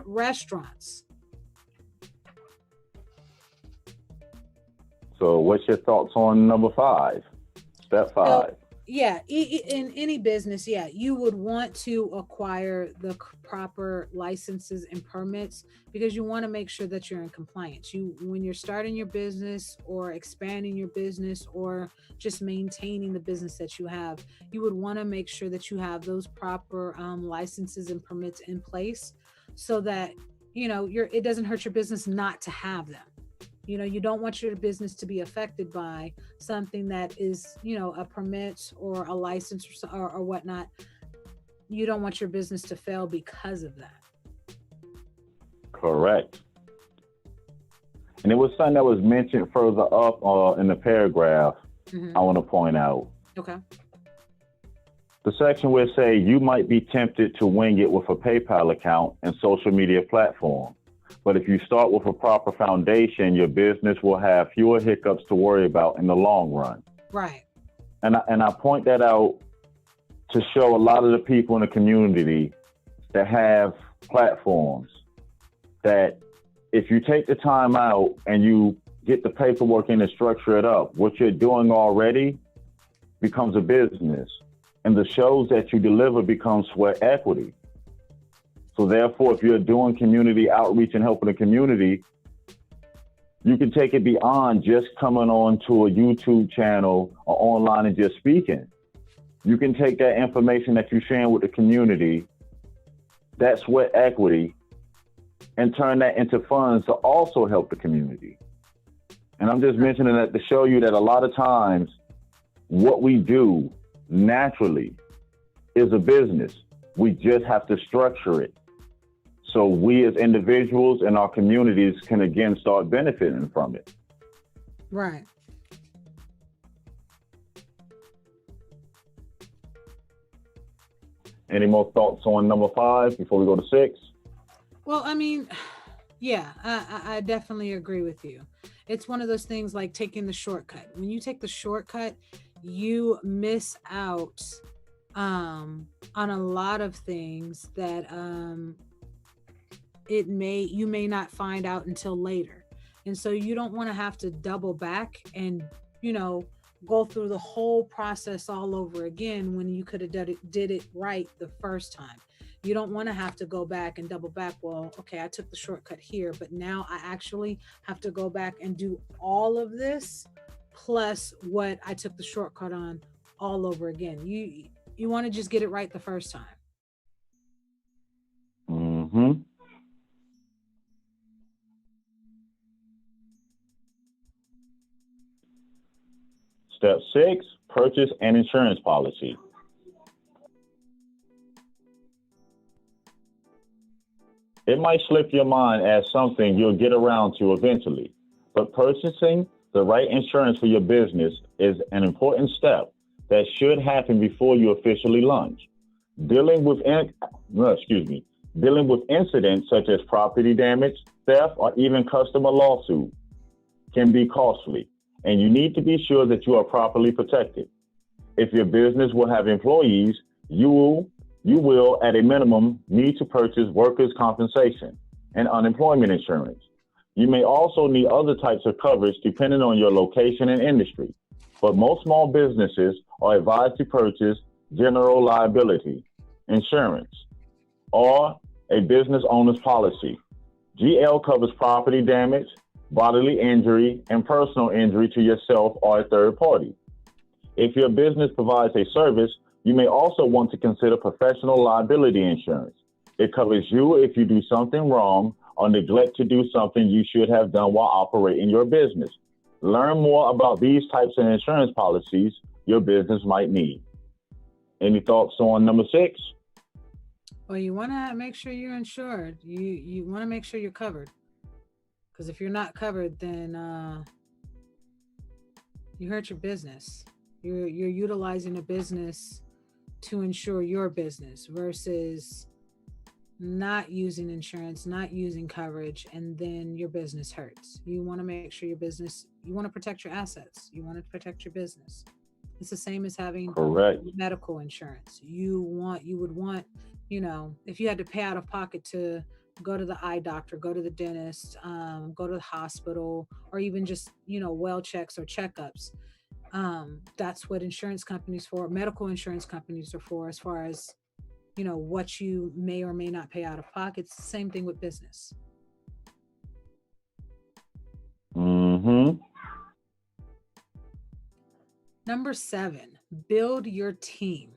restaurants. So what's your thoughts on number 5? Step 5. So, yeah, in any business, you would want to acquire the proper licenses and permits because you want to make sure that you're in compliance. When you're starting your business or expanding your business or just maintaining the business that you have, you would want to make sure that you have those proper licenses and permits in place so that it doesn't hurt your business not to have them. You don't want your business to be affected by something that is, a permit or a license or whatnot. You don't want your business to fail because of that. Correct. And it was something that was mentioned further up in the paragraph. I want to point out. Okay. The section where it say you might be tempted to wing it with a PayPal account and social media platform. But if you start with a proper foundation, your business will have fewer hiccups to worry about in the long run. Right. And I point that out to show a lot of the people in the community that have platforms that if you take the time out and you get the paperwork in and structure it up, what you're doing already becomes a business. And the shows that you deliver become sweat equity. So therefore, if you're doing community outreach and helping the community, you can take it beyond just coming on to a YouTube channel or online and just speaking. You can take that information that you're sharing with the community, that sweat equity, and turn that into funds to also help the community. And I'm just mentioning that to show you that a lot of times what we do naturally is a business. We just have to structure it so we as individuals and our communities can again start benefiting from it. Right. Any more thoughts on number 5 before we go to 6? Well, I mean, yeah, I definitely agree with you. It's one of those things like taking the shortcut. When you take the shortcut, you miss out on a lot of things that you may not find out until later. And so you don't want to have to double back and, go through the whole process all over again when you could have did it right the first time. You don't want to have to go back and double back. Well, okay, I took the shortcut here, but now I actually have to go back and do all of this plus what I took the shortcut on all over again. You want to just get it right the first time. Mm-hmm. Step 6, purchase an insurance policy. It might slip your mind as something you'll get around to eventually, but purchasing the right insurance for your business is an important step that should happen before you officially launch. Dealing with incidents such as property damage, theft, or even customer lawsuit can be costly, and you need to be sure that you are properly protected. If your business will have employees, you will, at a minimum, need to purchase workers' compensation and unemployment insurance. You may also need other types of coverage depending on your location and industry, but most small businesses are advised to purchase general liability insurance or a business owner's policy. GL covers property damage, bodily injury, and personal injury to yourself or a third party. If your business provides a service, you may also want to consider professional liability insurance. It covers you if you do something wrong or neglect to do something you should have done while operating your business. Learn more about these types of insurance policies your business might need. Any thoughts on number 6? Well, you want to make sure you're insured. You want to make sure you're covered. Because if you're not covered, then you hurt your business. You're utilizing a business to insure your business versus not using insurance, not using coverage, and then your business hurts. You want to make sure you want to protect your assets. You want to protect your business. It's the same as having medical insurance. You would want, if you had to pay out of pocket to go to the eye doctor, go to the dentist, go to the hospital, or even just, well checks or checkups. That's what insurance companies medical insurance companies are for, as far as, what you may or may not pay out of pocket. It's the same thing with business. Mm-hmm. Number 7, build your team.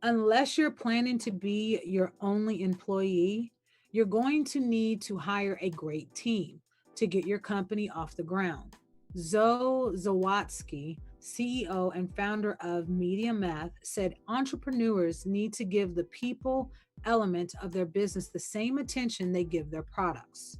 Unless you're planning to be your only employee, you're going to need to hire a great team to get your company off the ground. Zoe Zawatsky, CEO and founder of Media Math, said entrepreneurs need to give the people element of their business the same attention they give their products.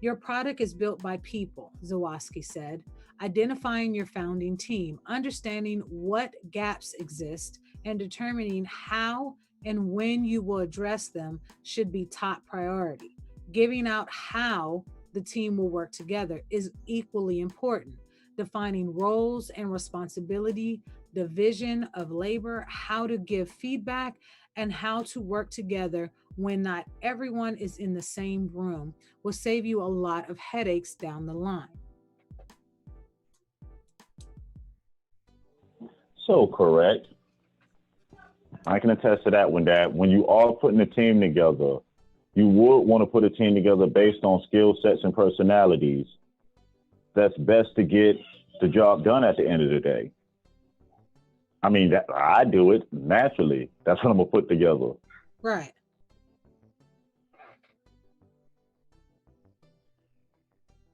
Your product is built by people, Zawatsky said. Identifying your founding team, understanding what gaps exist, and determining how and when you will address them should be top priority. Giving out how the team will work together is equally important. Defining roles and responsibility, division of labor, how to give feedback, and how to work together when not everyone is in the same room will save you a lot of headaches down the line. So correct. I can attest to that one, that when you are putting a team together, you would want to put a team together based on skill sets and personalities that's best to get the job done at the end of the day. I mean, that I do it naturally. That's what I'm gonna put together. Right.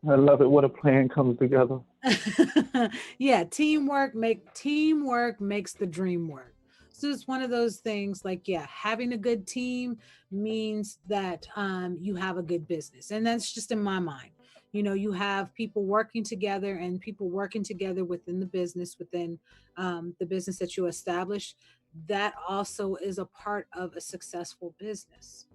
I love it when a plan comes together. Yeah, teamwork makes the dream work. So it's one of those things like, yeah, having a good team means that you have a good business. And that's just in my mind. You know, you have people working together and people working together within the business that you establish. That also is a part of a successful business.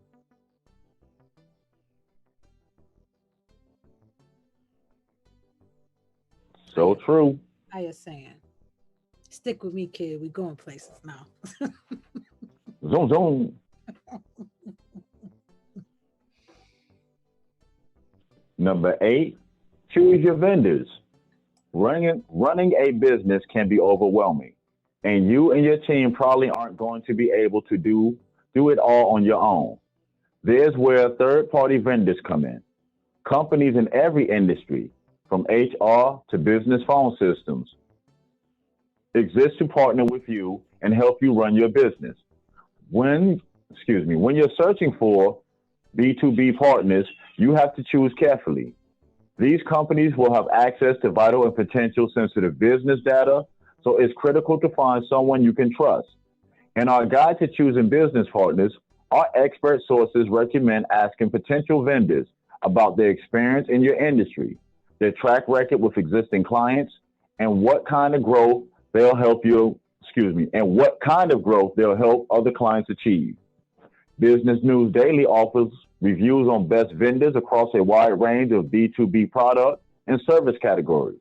So true. I is saying, stick with me, kid. We going places now. Zoom, zoom. Number 8, choose your vendors. Running a business can be overwhelming, and you and your team probably aren't going to be able to do it all on your own. There's where third-party vendors come in. Companies in every industry, from HR to business phone systems, exist to partner with you and help you run your business. When you're searching for B2B partners, you have to choose carefully. These companies will have access to vital and potential sensitive business data, so it's critical to find someone you can trust. In our guide to choosing business partners, our expert sources recommend asking potential vendors about their experience in your industry, their track record with existing clients, and what kind of growth they'll help you, and what kind of growth they'll help other clients achieve. Business News Daily offers reviews on best vendors across a wide range of B2B product and service categories.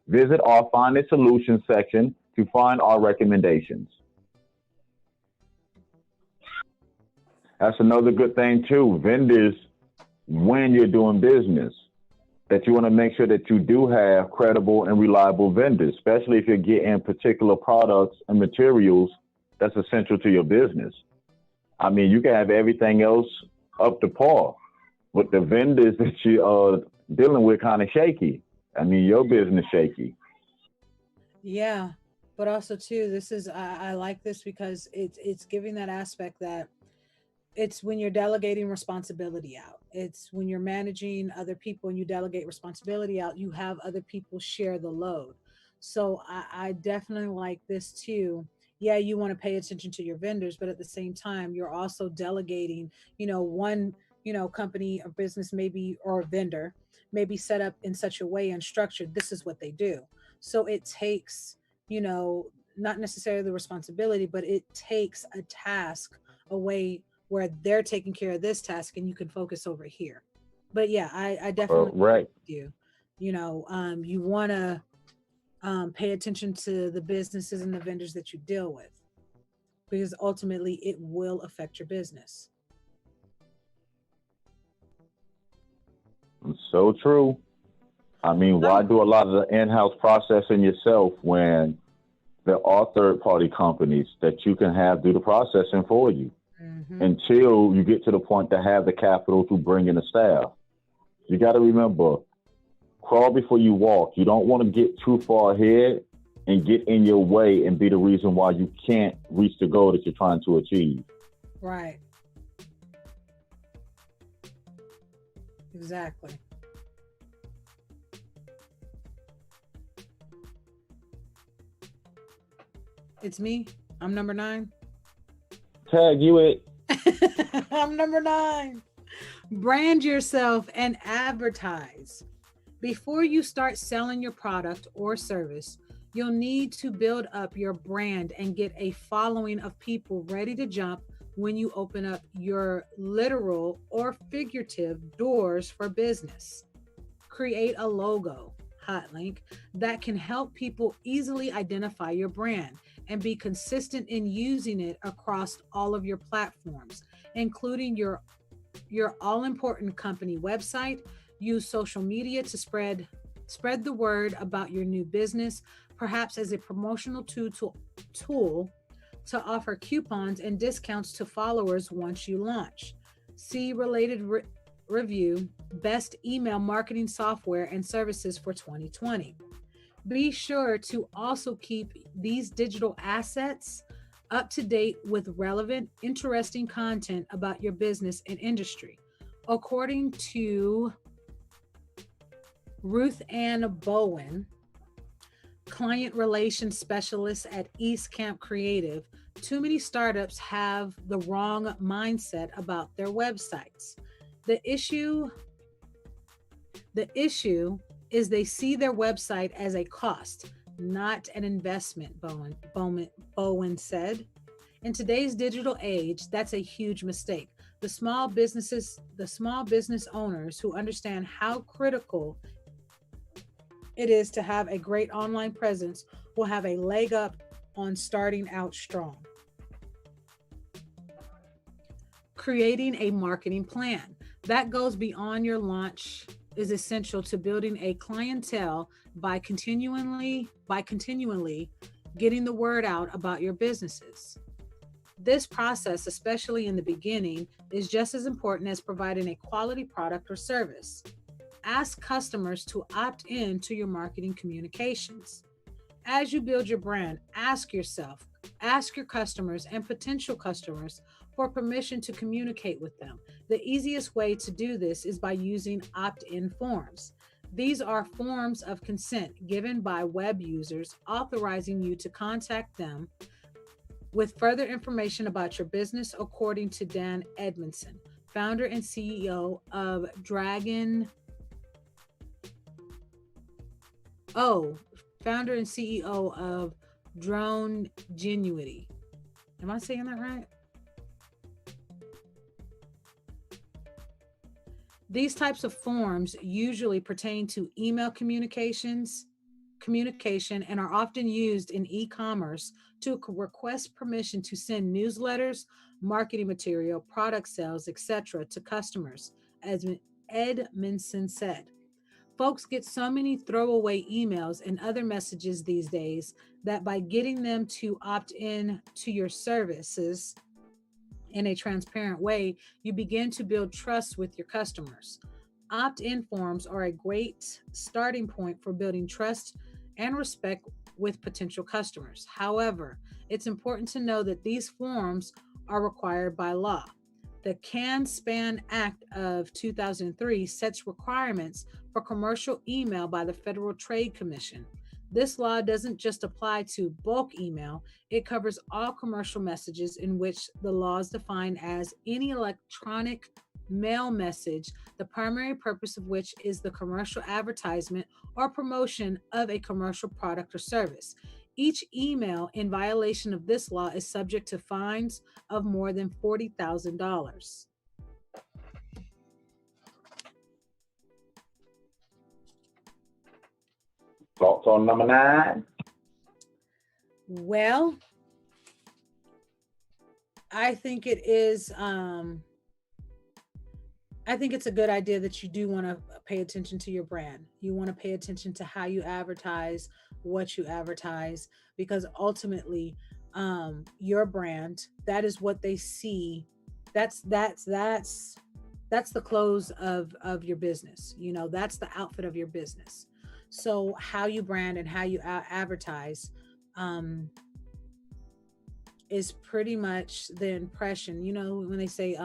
Visit our Find a Solution section to find our recommendations. That's another good thing too. Vendors, when you're doing business, that you want to make sure that you do have credible and reliable vendors, especially if you're getting particular products and materials that's essential to your business. I mean, you can have everything else up to par, but the vendors that you are dealing with kind of shaky. I mean, your business shaky. Yeah, but also too, this is I like this because it's giving that aspect that it's when you're delegating responsibility out. It's when you're managing other people and you delegate responsibility out, you have other people share the load. So I definitely like this too. Yeah, you want to pay attention to your vendors, but at the same time, you're also delegating, one, company or business maybe or vendor may be set up in such a way and structured. This is what they do. So it takes, not necessarily the responsibility, but it takes a task away where they're taking care of this task and you can focus over here. But yeah, I definitely Right. do. You want to pay attention to the businesses and the vendors that you deal with because ultimately it will affect your business. So true. I mean, why do a lot of the in-house processing yourself when there are third-party companies that you can have do the processing for you until you get to the point to have the capital to bring in the staff? You got to remember, crawl before you walk. You don't want to get too far ahead and get in your way and be the reason why you can't reach the goal that you're trying to achieve. Right. Exactly. It's me. I'm number 9. Tag you it. I'm number 9. Brand yourself and advertise. Before you start selling your product or service, you'll need to build up your brand and get a following of people ready to jump when you open up your literal or figurative doors for business. Create a logo, hot link, that can help people easily identify your brand and be consistent in using it across all of your platforms, including your all-important company website. Use social media to spread the word about your new business, perhaps as a promotional tool to offer coupons and discounts to followers once you launch. See related review best email marketing software and services for 2020. Be sure to also keep these digital assets up to date with relevant, interesting content about your business and industry. According to Ruth Ann Bowen, client relations specialist at East Camp Creative, too many startups have the wrong mindset about their websites. The issue is they see their website as a cost, not an investment, Bowen said. In today's digital age, that's a huge mistake. The small business owners who understand how critical it is to have a great online presence will have a leg up on starting out strong. Creating a marketing plan that goes beyond your launch is essential to building a clientele by continually getting the word out about your businesses. This process, especially in the beginning, is just as important as providing a quality product or service. Ask customers to opt in to your marketing communications. As you build your brand, ask your customers and potential customers for permission to communicate with them. The easiest way to do this is by using opt-in forms. These are forms of consent given by web users authorizing you to contact them with further information about your business, according to Dan Edmondson, founder and CEO of founder and CEO of Drone Genuity. Am I saying that right? These types of forms usually pertain to email communication and are often used in e-commerce to request permission to send newsletters, marketing material, product sales, etc. to customers, as Edmondson said. Folks get so many throwaway emails and other messages these days that by getting them to opt in to your services in a transparent way, you begin to build trust with your customers. Opt-in forms are a great starting point for building trust and respect with potential customers. However, it's important to know that these forms are required by law. The CAN-SPAN Act of 2003 sets requirements for commercial email by the Federal Trade Commission. This law doesn't just apply to bulk email, it covers all commercial messages in which the laws define as any electronic mail message, the primary purpose of which is the commercial advertisement or promotion of a commercial product or service. Each email in violation of this law is subject to fines of more than $40,000. Thoughts on number 9? Well, I think it is. I think it's a good idea that you do want to pay attention to your brand. You want to pay attention to how you advertise, what you advertise, because ultimately, your brand, that is what they see. That's the close of your business. You know, that's the outfit of your business. So how you brand and how you advertise is pretty much the impression. You know, when they say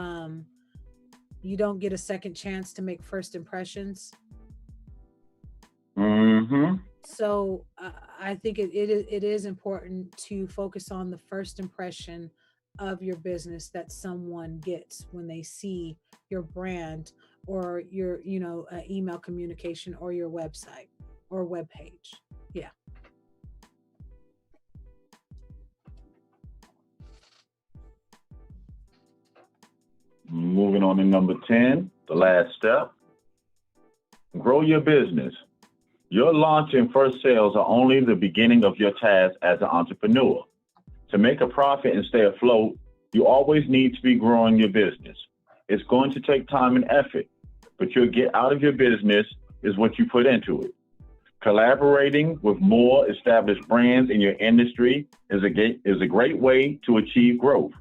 you don't get a second chance to make first impressions. Mm-hmm. So I think it is important to focus on the first impression of your business that someone gets when they see your brand or your, email communication or your website or web page. Yeah. Moving on to number 10, the last step. Grow your business. Your launch and first sales are only the beginning of your task as an entrepreneur. To make a profit and stay afloat, you always need to be growing your business. It's going to take time and effort, but you'll get out of your business is what you put into it. Collaborating with more established brands in your industry is a great way to achieve growth.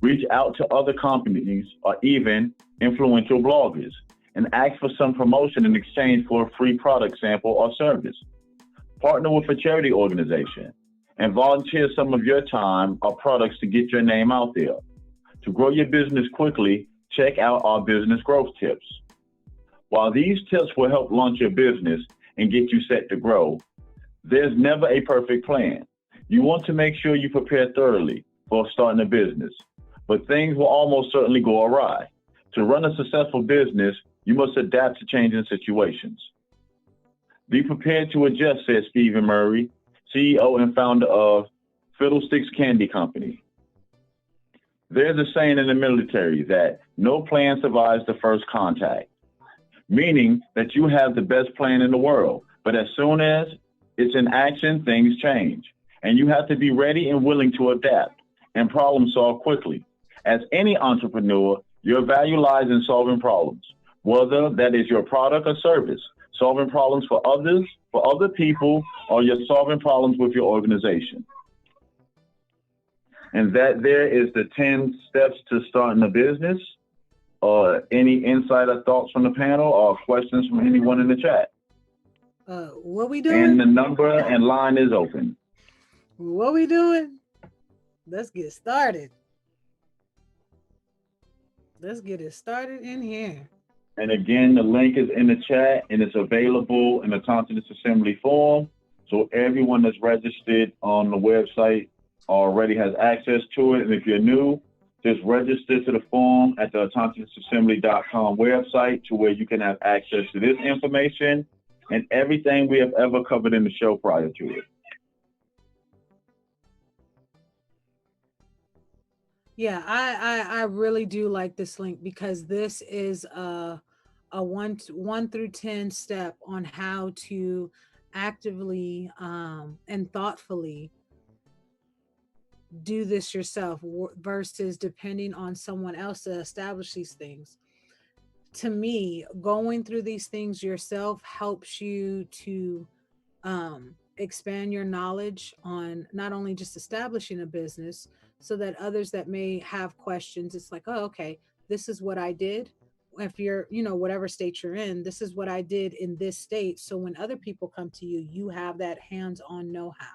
Reach out to other companies or even influential bloggers and ask for some promotion in exchange for a free product sample or service. Partner with a charity organization and volunteer some of your time or products to get your name out there. To grow your business quickly, check out our business growth tips. While these tips will help launch your business and get you set to grow, there's never a perfect plan. You want to make sure you prepare thoroughly for starting a business, but things will almost certainly go awry. To run a successful business, you must adapt to changing situations. Be prepared to adjust, said Stephen Murray, CEO and founder of Fiddlesticks Candy Company. There's a saying in the military that no plan survives the first contact, meaning that you have the best plan in the world, but as soon as it's in action, things change. And you have to be ready and willing to adapt and problem solve quickly. As any entrepreneur, your value lies in solving problems, whether that is your product or service, solving problems for others, for other people, or you're solving problems with your organization. And that there is the 10 steps to starting a business. Any insight or thoughts from the panel or questions from anyone in the chat? What we doing? And the number and line is open. What we doing? Let's get started. Let's get it started in here. And again, the link is in the chat and it's available in the Conscious Assembly form. So everyone that's registered on the website already has access to it. And if you're new, just register to the form at the consciousassembly.com website to where you can have access to this information and everything we have ever covered in the show prior to it. Yeah, I really do like this link because this is a 1 through 10 step on how to actively and thoughtfully do this yourself versus depending on someone else to establish these things. To me, going through these things yourself helps you to expand your knowledge on not only just establishing a business, so that others that may have questions, it's like, oh, okay, this is what I did. If you're, whatever state you're in, this is what I did in this state. So when other people come to you, you have that hands-on know-how.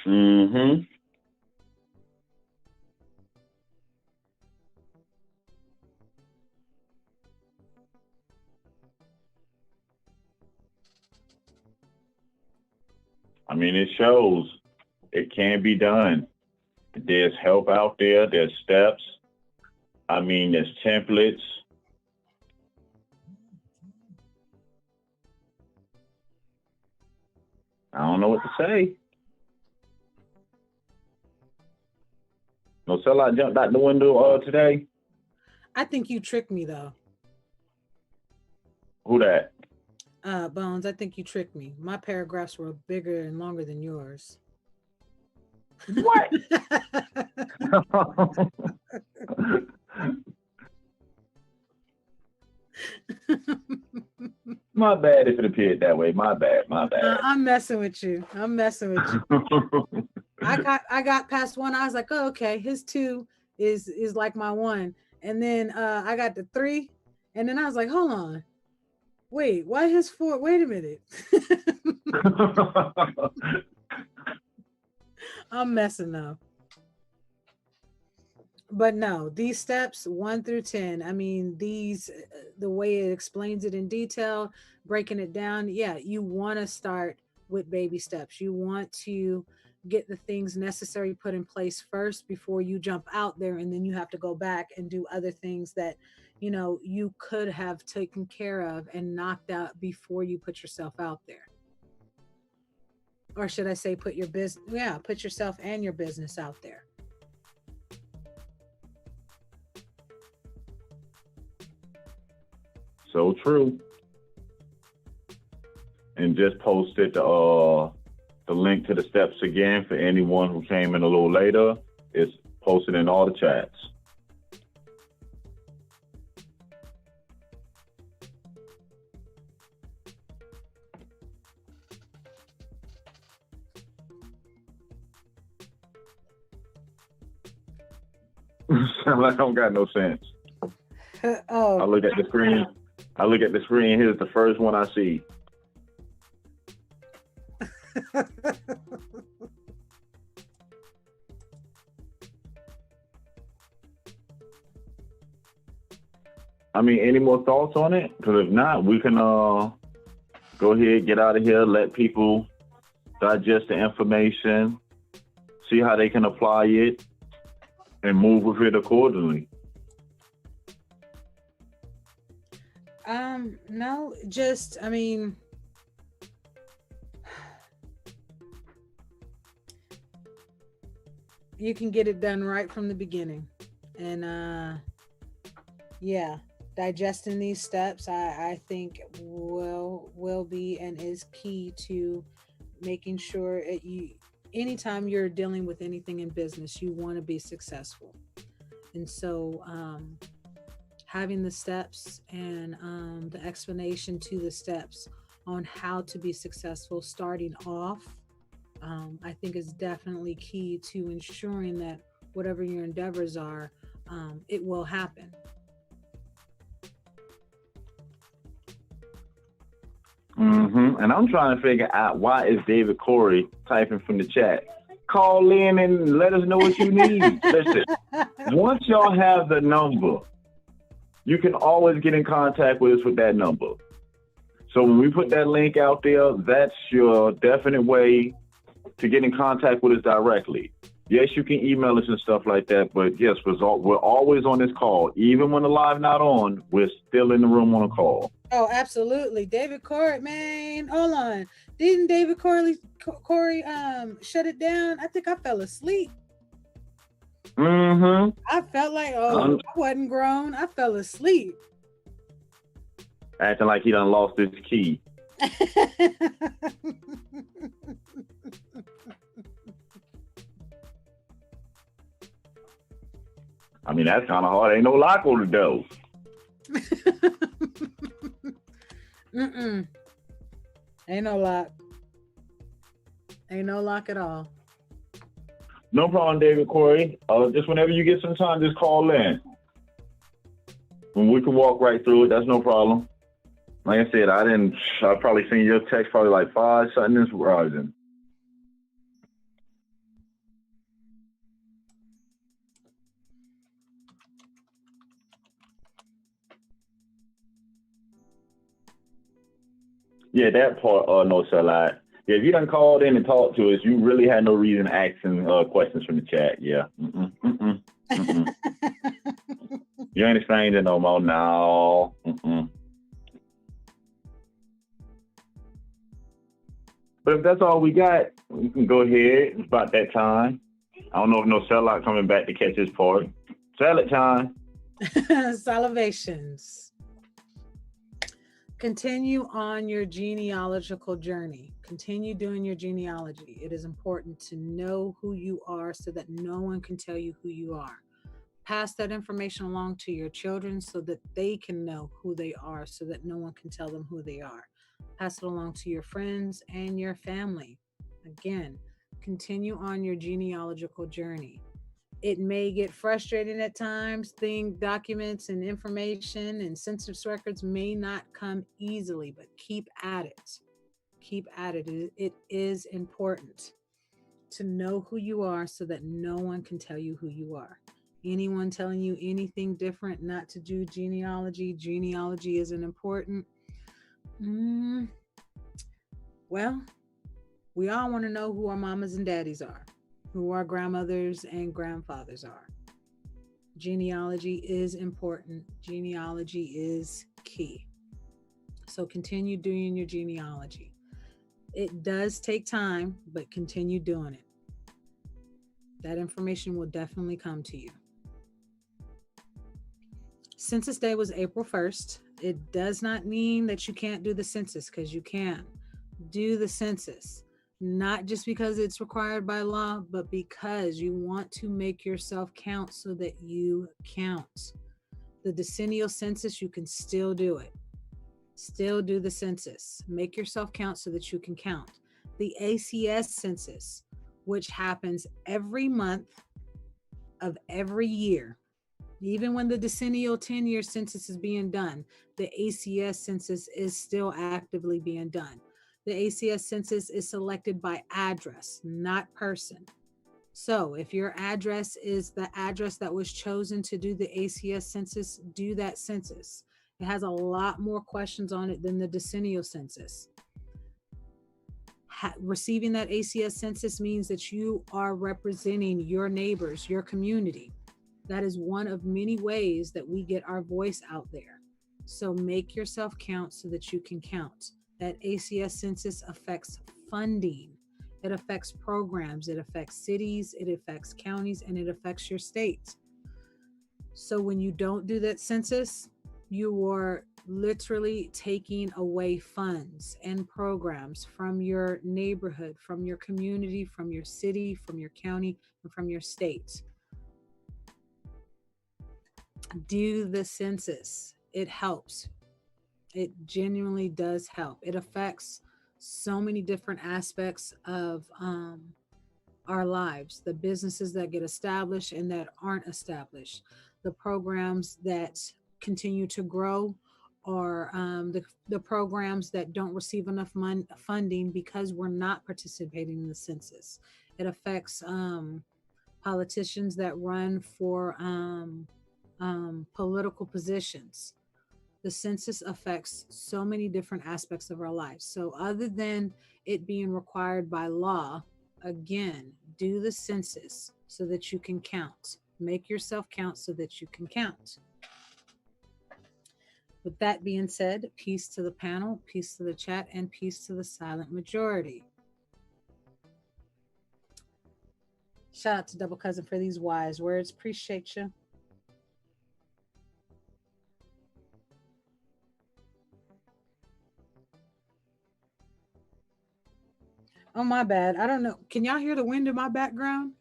Mm-hmm. I mean, it shows it can be done. There's help out there. There's steps. I mean, there's templates. I don't know what to say. No sellout jumped out the window today. I think you tricked me though. Who that? Bones, I think you tricked me. My paragraphs were bigger and longer than yours. What? My bad if it appeared that way. My bad. I'm messing with you. I got past one. I was like, oh, okay, his 2 is like my 1. And then I got the 3. And then I was like, hold on. Wait, why his 4? Wait a minute. I'm messing up. But no, these steps 1 through 10, I mean, these, the way it explains it in detail, breaking it down. Yeah, you want to start with baby steps. You want to get the things necessary put in place first before you jump out there, and then you have to go back and do other things that you could have taken care of and knocked out before you put yourself out there. Or should I say put yourself and your business out there. So true. And just posted the link to the steps again for anyone who came in a little later. It's posted in all the chats. I don't got no sense. Oh. I look at the screen. Here's the first one I see. I mean, any more thoughts on it? Because if not, we can go ahead, get out of here, let people digest the information, see how they can apply it, and move with it accordingly. No, just, I mean, you can get it done right from the beginning. And yeah, digesting these steps, I think will be and is key to making sure anytime you're dealing with anything in business, you want to be successful. And so having the steps and the explanation to the steps on how to be successful starting off, I think is definitely key to ensuring that whatever your endeavors are, it will happen. And I'm trying to figure out, why is David Corey typing from the chat? Call in and let us know what you need. Listen, once y'all have the number, you can always get in contact with us with that number. So when we put that link out there, that's your definite way to get in contact with us directly. Yes, you can email us and stuff like that, but yes, we're always on this call. Even when the live not on, we're still in the room on a call. Oh, absolutely. David Corey, man, hold on. Didn't David Corey shut it down? I think I fell asleep. I felt like, I wasn't grown. I fell asleep. Acting like he done lost his key. I mean, that's kind of hard. Ain't no lock on the door. Ain't no lock. Ain't no lock at all. No problem, David Corey. Just whenever you get some time, just call in. And we can walk right through it. That's no problem. Like I said, I've probably seen your text probably like 5 something this rising. Yeah, that part, no sellout. Yeah, if you done called in and talked to us, you really had no reason asking questions from the chat. Yeah. You ain't a stranger no more. No. But if that's all we got, we can go ahead. It's about that time. I don't know if no sellout coming back to catch his part. Salad time. Salivations. Continue on your genealogical journey. Continue doing your genealogy. It is important to know who you are so that no one can tell you who you are. Pass that information along to your children so that they can know who they are, so that no one can tell them who they are. Pass it along to your friends and your family. Again, continue on your genealogical journey. It may get frustrating at times. Documents and information and census records may not come easily, but keep at it. Keep at it. It is important to know who you are so that no one can tell you who you are. Anyone telling you anything different, not to do genealogy isn't important. Well, We all want to know who our mamas and daddies are, who our grandmothers and grandfathers are. Genealogy is important. Genealogy is key. So continue doing your genealogy. It does take time, but continue doing it. That information will definitely come to you. Census Day was April 1st. It does not mean that you can't do the census, because you can do the census. Not just because it's required by law, but because you want to make yourself count so that you count. The decennial census, you can still do it. Still do the census. Make yourself count so that you can count. The ACS census, which happens every month of every year, even when the decennial 10-year census is being done, the ACS census is still actively being done. The ACS census is selected by address, not person. So if your address is the address that was chosen to do the ACS census, do that census. It has a lot more questions on it than the decennial census. Receiving that ACS census means that you are representing your neighbors, your community. That is one of many ways that we get our voice out there. So make yourself count so that you can count. That ACS census affects funding. It affects programs. It affects cities. It affects counties, and it affects your state. So when you don't do that census, you are literally taking away funds and programs from your neighborhood, from your community, from your city, from your county, and from your state. Do the census. It helps. It genuinely does help. It affects so many different aspects of our lives. The businesses that get established and that aren't established. The programs that continue to grow, or the programs that don't receive enough funding because we're not participating in the census. It affects politicians that run for political positions. The census affects so many different aspects of our lives. So other than it being required by law, again, do the census so that you can count. Make yourself count so that you can count. With that being said, peace to the panel, peace to the chat, and peace to the silent majority. Shout out to Double Cousin for these wise words. Appreciate you. Oh, my bad. I don't know. Can y'all hear the wind in my background?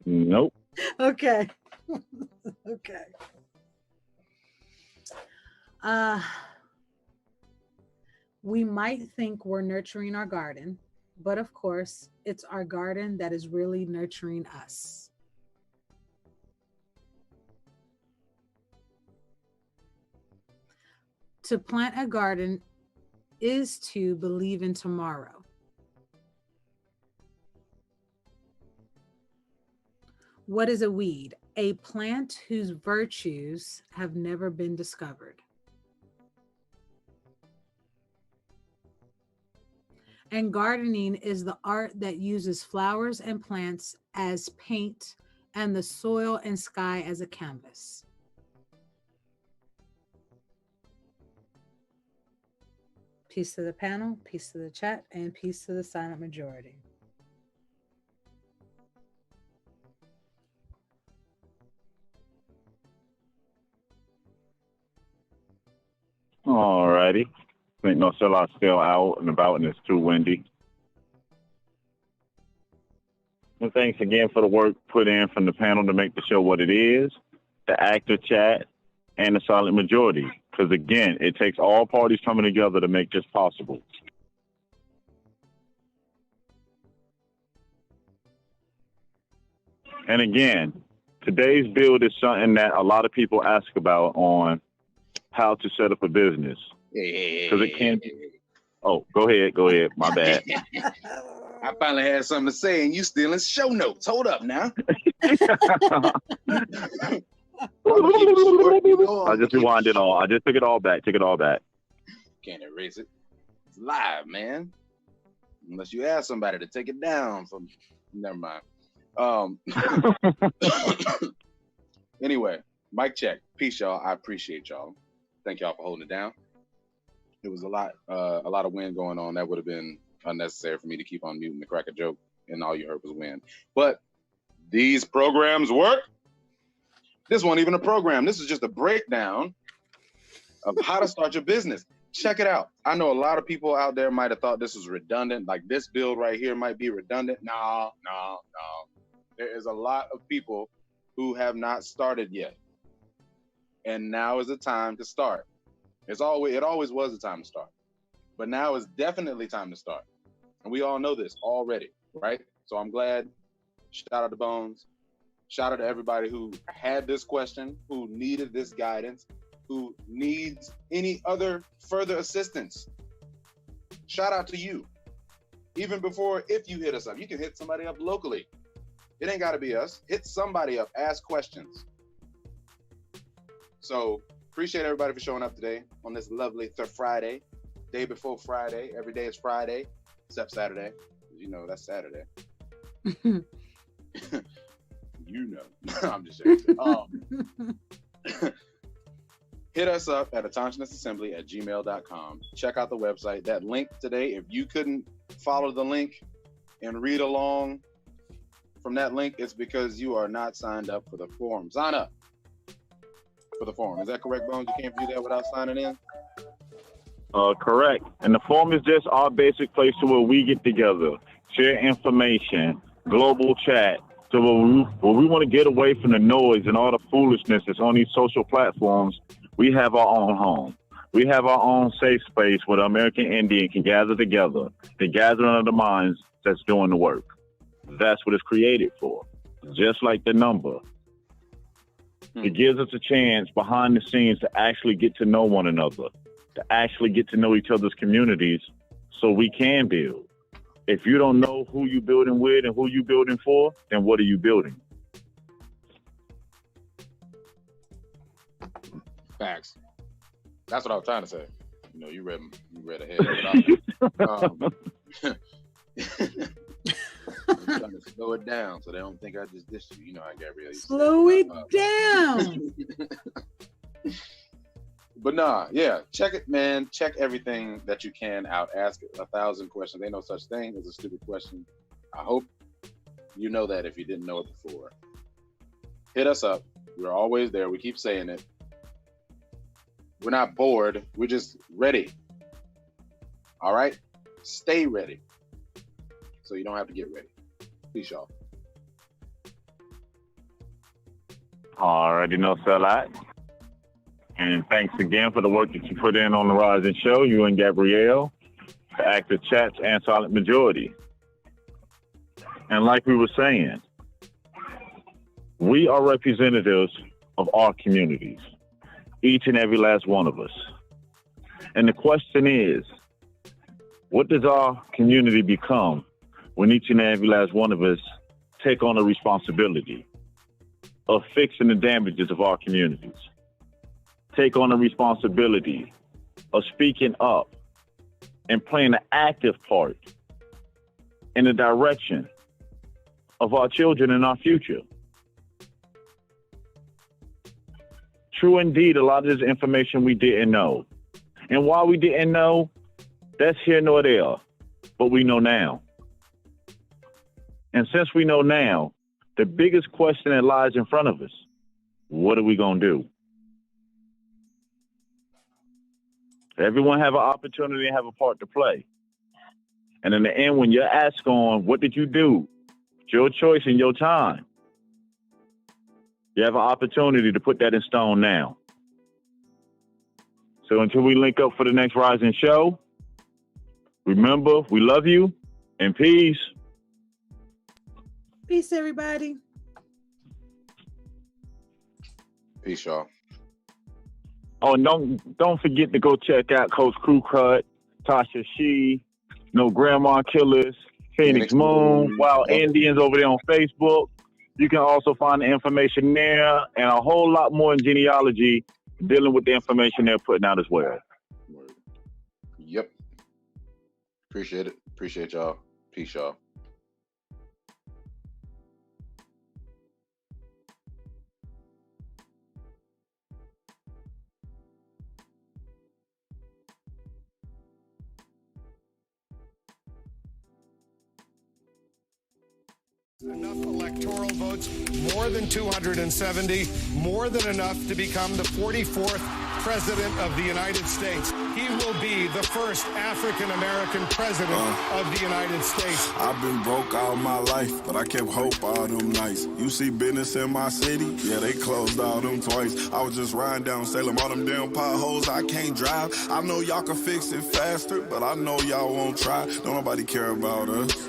Nope. Okay. Okay. We might think we're nurturing our garden, but of course, it's our garden that is really nurturing us. To plant a garden is to believe in tomorrow. What is a weed? A plant whose virtues have never been discovered. And gardening is the art that uses flowers and plants as paint and the soil and sky as a canvas. Peace to the panel, peace to the chat, and peace to the silent majority. All righty. I think no sellout's still out and about, and it's too windy. And thanks again for the work put in from the panel to make the show what it is, the active chat, and the silent majority. Because again, it takes all parties coming together to make this possible. And again, today's build is something that a lot of people ask about on how to set up a business. Because it can be. Oh, go ahead. My bad. I finally had something to say, and you still in show notes. Hold up now. I just rewind it all. I just took it all back. Can't erase it. It's live, man. unless you ask somebody to take it down from. Never mind. Anyway, mic check. Peace, y'all. I appreciate y'all. Thank y'all for holding it down. It was a lot of wind going on. That would have been unnecessary for me to keep on muting to crack a joke, and all you heard was wind. But these programs work. This wasn't even a program. This is just a breakdown of how to start your business. Check it out. I know a lot of people out there might have thought this was redundant. Like this build right here might be redundant. No. There is a lot of people who have not started yet. And now is the time to start. It always was the time to start. But now is definitely time to start. And we all know this already, right? So I'm glad. Shout out to Bones. Shout out to everybody who had this question, who needed this guidance, who needs any other further assistance. Shout out to you. Even before, if you hit us up, you can hit somebody up locally. It ain't got to be us. Hit somebody up. Ask questions. So appreciate everybody for showing up today on this lovely Friday, day before Friday. Every day is Friday, except Saturday. You know, that's Saturday. You know. I'm just joking. Hit us up at attentionassembly@gmail.com. Check out the website. That link today, if you couldn't follow the link and read along from that link, it's because you are not signed up for the forum. Sign up for the forum. Is that correct, Bones? You can't view that without signing in? Correct. And the forum is just our basic place to where we get together, share information, global chat. So where we want to get away from the noise and all the foolishness that's on these social platforms, we have our own home. We have our own safe space where the American Indian can gather together, the gathering of the minds that's doing the work. That's what it's created for. Just like the number. It gives us a chance behind the scenes to actually get to know one another, to actually get to know each other's communities so we can build. If you don't know who you building with and who you building for, then what are you building? Facts. That's what I was trying to say. You know, you read ahead. I'm trying to slow it down so they don't think I just dissed you. You know how Gabrielle used to Slow it down. But nah, yeah, check it, man. Check everything that you can out. Ask 1,000 questions. Ain't no such thing as a stupid question. I hope you know that if you didn't know it before. Hit us up. We're always there. We keep saying it. We're not bored. We're just ready. All right? Stay ready. So you don't have to get ready. Peace, y'all. Already know, Salat. And thanks again for the work that you put in on the Rising Show, you and Gabrielle, the active chats and silent majority. And like we were saying, we are representatives of our communities, each and every last one of us. And the question is, what does our community become when each and every last one of us take on the responsibility of fixing the damages of our communities? Take on the responsibility of speaking up and playing an active part in the direction of our children and our future. True indeed, a lot of this information we didn't know. And while we didn't know, that's here nor there, but we know now. And since we know now, the biggest question that lies in front of us, what are we going to do? Everyone have an opportunity to have a part to play. And in the end, when you're asked on, what did you do? It's your choice and your time. You have an opportunity to put that in stone now. So until we link up for the next Rising Show, remember, we love you and peace. Peace, everybody. Peace, y'all. Oh, and don't forget to go check out Coach Crew Cut, Tasha She, No Grandma Killers, Phoenix Moon, Wild Indians over there on Facebook. You can also find the information there and a whole lot more in genealogy dealing with the information they're putting out as well. Yep. Appreciate it. Appreciate y'all. Peace, y'all. Enough electoral votes, more than 270, more than enough to become the 44th President of the United States. He will be the first African-American President of the United States. I've been broke all my life, but I kept hope all them nights. You see business in my city? Yeah, they closed all them twice. I was just riding down Salem, all them damn potholes I can't drive. I know y'all can fix it faster, but I know y'all won't try. Don't nobody care about us.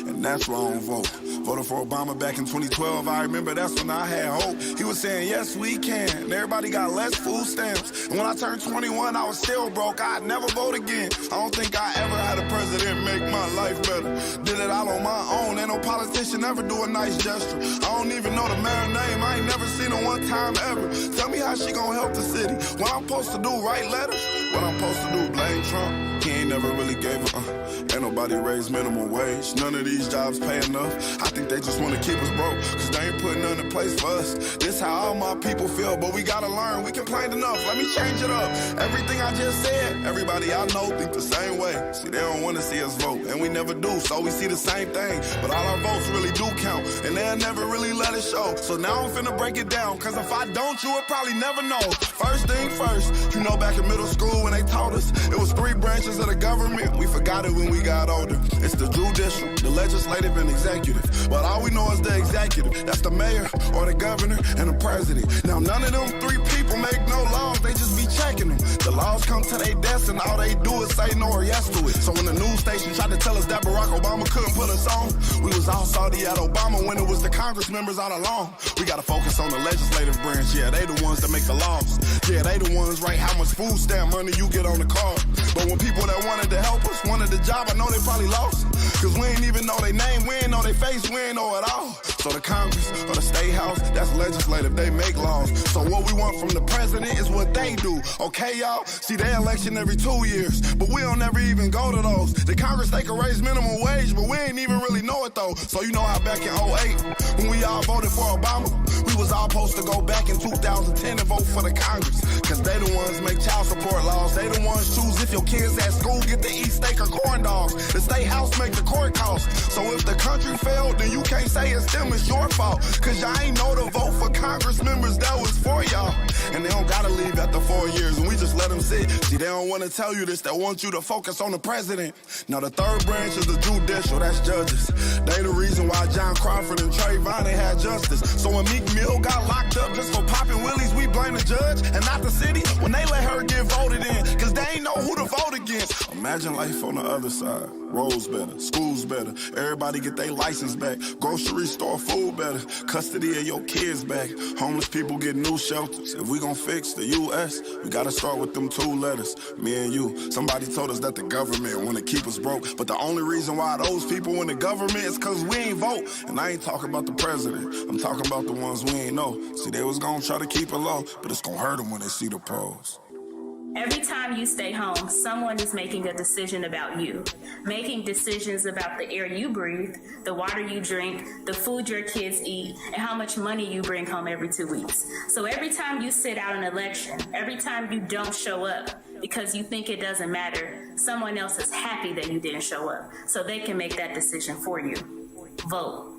And that's why I don't vote. Voted for Obama back in 2012. I remember that's when I had hope. He was saying, yes, we can. And everybody got less food stamps. And when I turned 21, I was still broke. I'd never vote again. I don't think I ever had a president make my life better. Did it all on my own. Ain't no politician ever do a nice gesture. I don't even know the mayor's name. I ain't never seen her one time ever. Tell me how she gonna help the city. What I'm supposed to do, write letters? What I'm supposed to do, blame Trump? He ain't never really gave Ain't nobody raised minimum wage. None of these jobs pay enough. I think they just want to keep us broke, cause they ain't putting nothing in place for us. This how all my people feel, but we gotta learn. We complained enough, let me change it up. Everything I just said, everybody I know think the same way. See, they don't want to see us vote, and we never do, so we see the same thing. But all our votes really do count, and they'll never really let it show. So now I'm finna break it down, cause if I don't, you would probably never know. First thing first, you know back in middle school when they taught us, it was 3 branches of the government. We forgot it when we got older. It's the judicial, the legislative, and executive. But all we know is the executive. That's the mayor or the governor and the president. Now none of them 3 people make no laws, they just be checking them. The laws come to their desk and all they do is say no or yes to it. So when the news station tried to tell us that Barack Obama couldn't put us on, we was all salty at Obama when it was the Congress members all along. We gotta focus on the legislative branch, yeah, they the ones that make the laws. Yeah, they the ones write how much food stamp money you get on the card. But when people that wanted to help us wanted the job, I know they probably lost. Cause we ain't even know their name, we ain't know their face, we ain't know it all. So the Congress or the State House, that's legislative, they make laws. So what we want from the president is what they do, okay y'all? See, they election every 2 years, but we don't ever even go to those. The Congress, they can raise minimum wage, but we ain't even really know it though. So you know how back in 08, when we all voted for Obama, we was all supposed to go back in 2010 and vote for the Congress. Cause they the ones make child support laws, they the ones choose if your kids at school get to eat steak or corn dogs. The State House make the court costs. So if the country failed, then you can't say it's them, it's your fault. Cause y'all ain't know to vote for Congress members that was for y'all. And they don't gotta leave after 4 years, and we just let them sit. See, they don't wanna tell you this, they want you to focus on the president. Now the third branch is the judicial, that's judges. They the reason why John Crawford and Trayvon ain't had justice. So when Meek Mill got locked up just for popping willies, we blame the judge and not the city when they let her get voted in, cause they ain't know who to vote against. Imagine life on the other side. Roads better, schools better, everybody get their license back, grocery store food better, custody of your kids back, homeless people get new shelters. If we gon' fix the U.S., we gotta start with them 2 letters, me and you. Somebody told us that the government wanna keep us broke, but the only reason why those people in the government is cause we ain't vote. And I ain't talking about the president, I'm talking about the ones we ain't know. See, they was gonna try to keep it low, but it's gonna hurt them when they see the pros. Every time you stay home, someone is making a decision about you, making decisions about the air you breathe, the water you drink, the food your kids eat, and how much money you bring home every 2 weeks. So every time you sit out an election, every time you don't show up because you think it doesn't matter, someone else is happy that you didn't show up, so they can make that decision for you. Vote.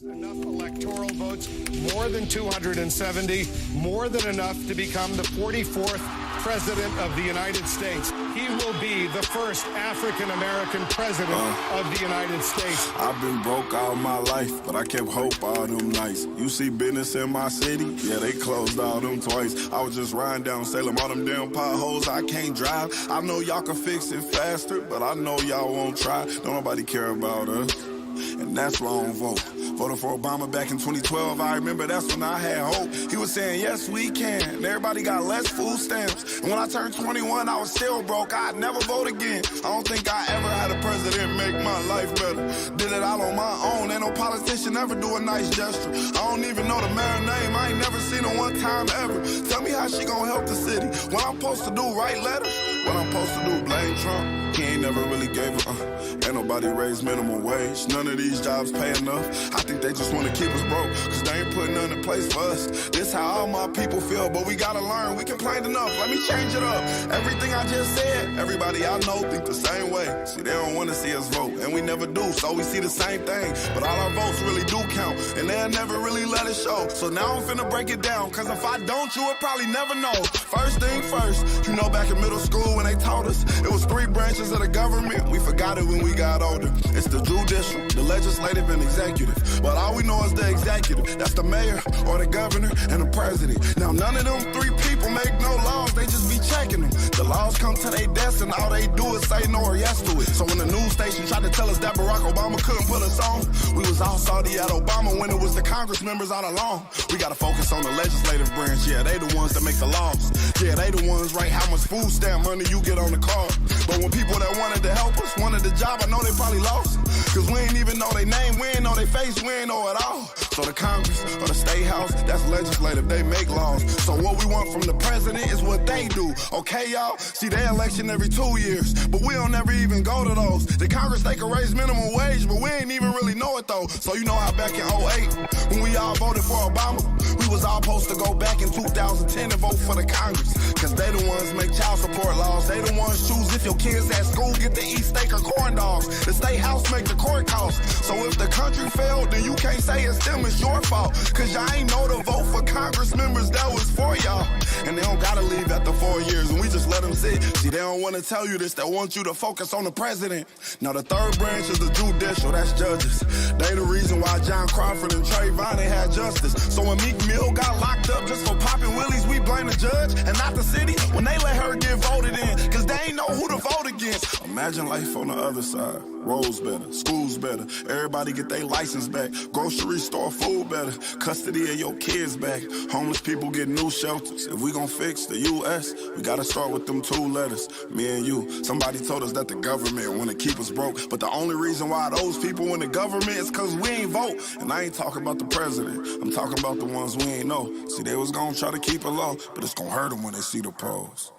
Enough electoral votes, more than 270, more than enough to become the 44th President of the United States. He will be the first African-American President of the United States. I've been broke all my life, but I kept hope all them nights. You see business in my city? Yeah, they closed all them twice. I was just riding down Salem, all them damn potholes I can't drive. I know y'all can fix it faster, but I know y'all won't try. Don't nobody care about us. And that's why I don't vote. Voted for Obama back in 2012. I remember that's when I had hope. He was saying, yes, we can. And everybody got less food stamps. And when I turned 21, I was still broke. I'd never vote again. I don't think I ever had a president make my life better. Did it all on my own. Ain't no politician ever do a nice gesture. I don't even know the mayor's name. I ain't never seen her one time ever. Tell me how she gonna help the city. What I'm supposed to do, write letters? What I'm supposed to do, blame Trump? He ain't never really gave a ain't nobody raised minimum wage. None of these jobs pay enough. I think they just want to keep us broke, cause they ain't putting none in place for us. This how all my people feel, but we gotta learn. We complained enough, let me change it up. Everything I just said, everybody I know think the same way. See, they don't want to see us vote, and we never do, so we see the same thing. But all our votes really do count, and they'll never really let it show. So now I'm finna break it down, cause if I don't, you would probably never know. First thing first, you know back in middle school when they taught us, it was 3 branches of the government. We forgot it when we got older. It's the judicial, the legislative, and executive. But all we know is the executive. That's the mayor or the governor and the president. Now none of them 3 people make no laws, they just be checking them. The laws come to their desk and all they do is say no or yes to it. So when the news station tried to tell us that Barack Obama couldn't put us on, we was all salty at Obama when it was the Congress members all along. We gotta focus on the legislative branch, yeah, they the ones that make the laws. Yeah, they the ones write how much food stamp money you get on the card. But when people that wanted to help us wanted the job, I know they probably lost. Cause we ain't even know their name, we ain't know their face, we ain't know it all. So the Congress or the State House, that's legislative, they make laws. So what we want from the president is what they do, okay y'all? See, they election every 2 years, but we don't ever even go to those. The Congress, they can raise minimum wage, but we ain't even really know it though. So you know how back in 08, when we all voted for Obama, we was all supposed to go back in 2010 and vote for the Congress. Cause they the ones make child support laws, they the ones choose if your kids at school get to eat steak or corn dogs. The State House make the court costs. So if the country failed, then you can't say it's them, it's your fault. Cause y'all ain't know to vote for Congress members that was for y'all. And they don't gotta leave after 4 years, and we just let them sit. See, they don't wanna tell you this, they want you to focus on the president. Now the 3rd branch is the judicial, that's judges. They the reason why John Crawford and Trayvon ain't had justice. So when Meek Mill got locked up just for popping willies, we blame the judge and not the city when they let her get voted in, cause they ain't know who to vote against. Imagine life on the other side. Roads better, schools better, everybody get their license back, grocery store food better, custody of your kids back, homeless people get new shelters. If we gon' fix the U.S., we gotta start with them 2 letters, me and you. Somebody told us that the government wanna keep us broke, but the only reason why those people in the government is cause we ain't vote. And I ain't talking about the president, I'm talking about the ones we ain't know. See, they was gonna try to keep it low, but it's gonna hurt them when they see the pros.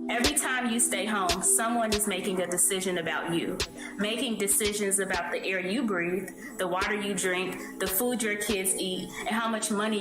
Every time you stay home, someone is making a decision about you, making decisions about the air you breathe, the water you drink, the food your kids eat, and how much money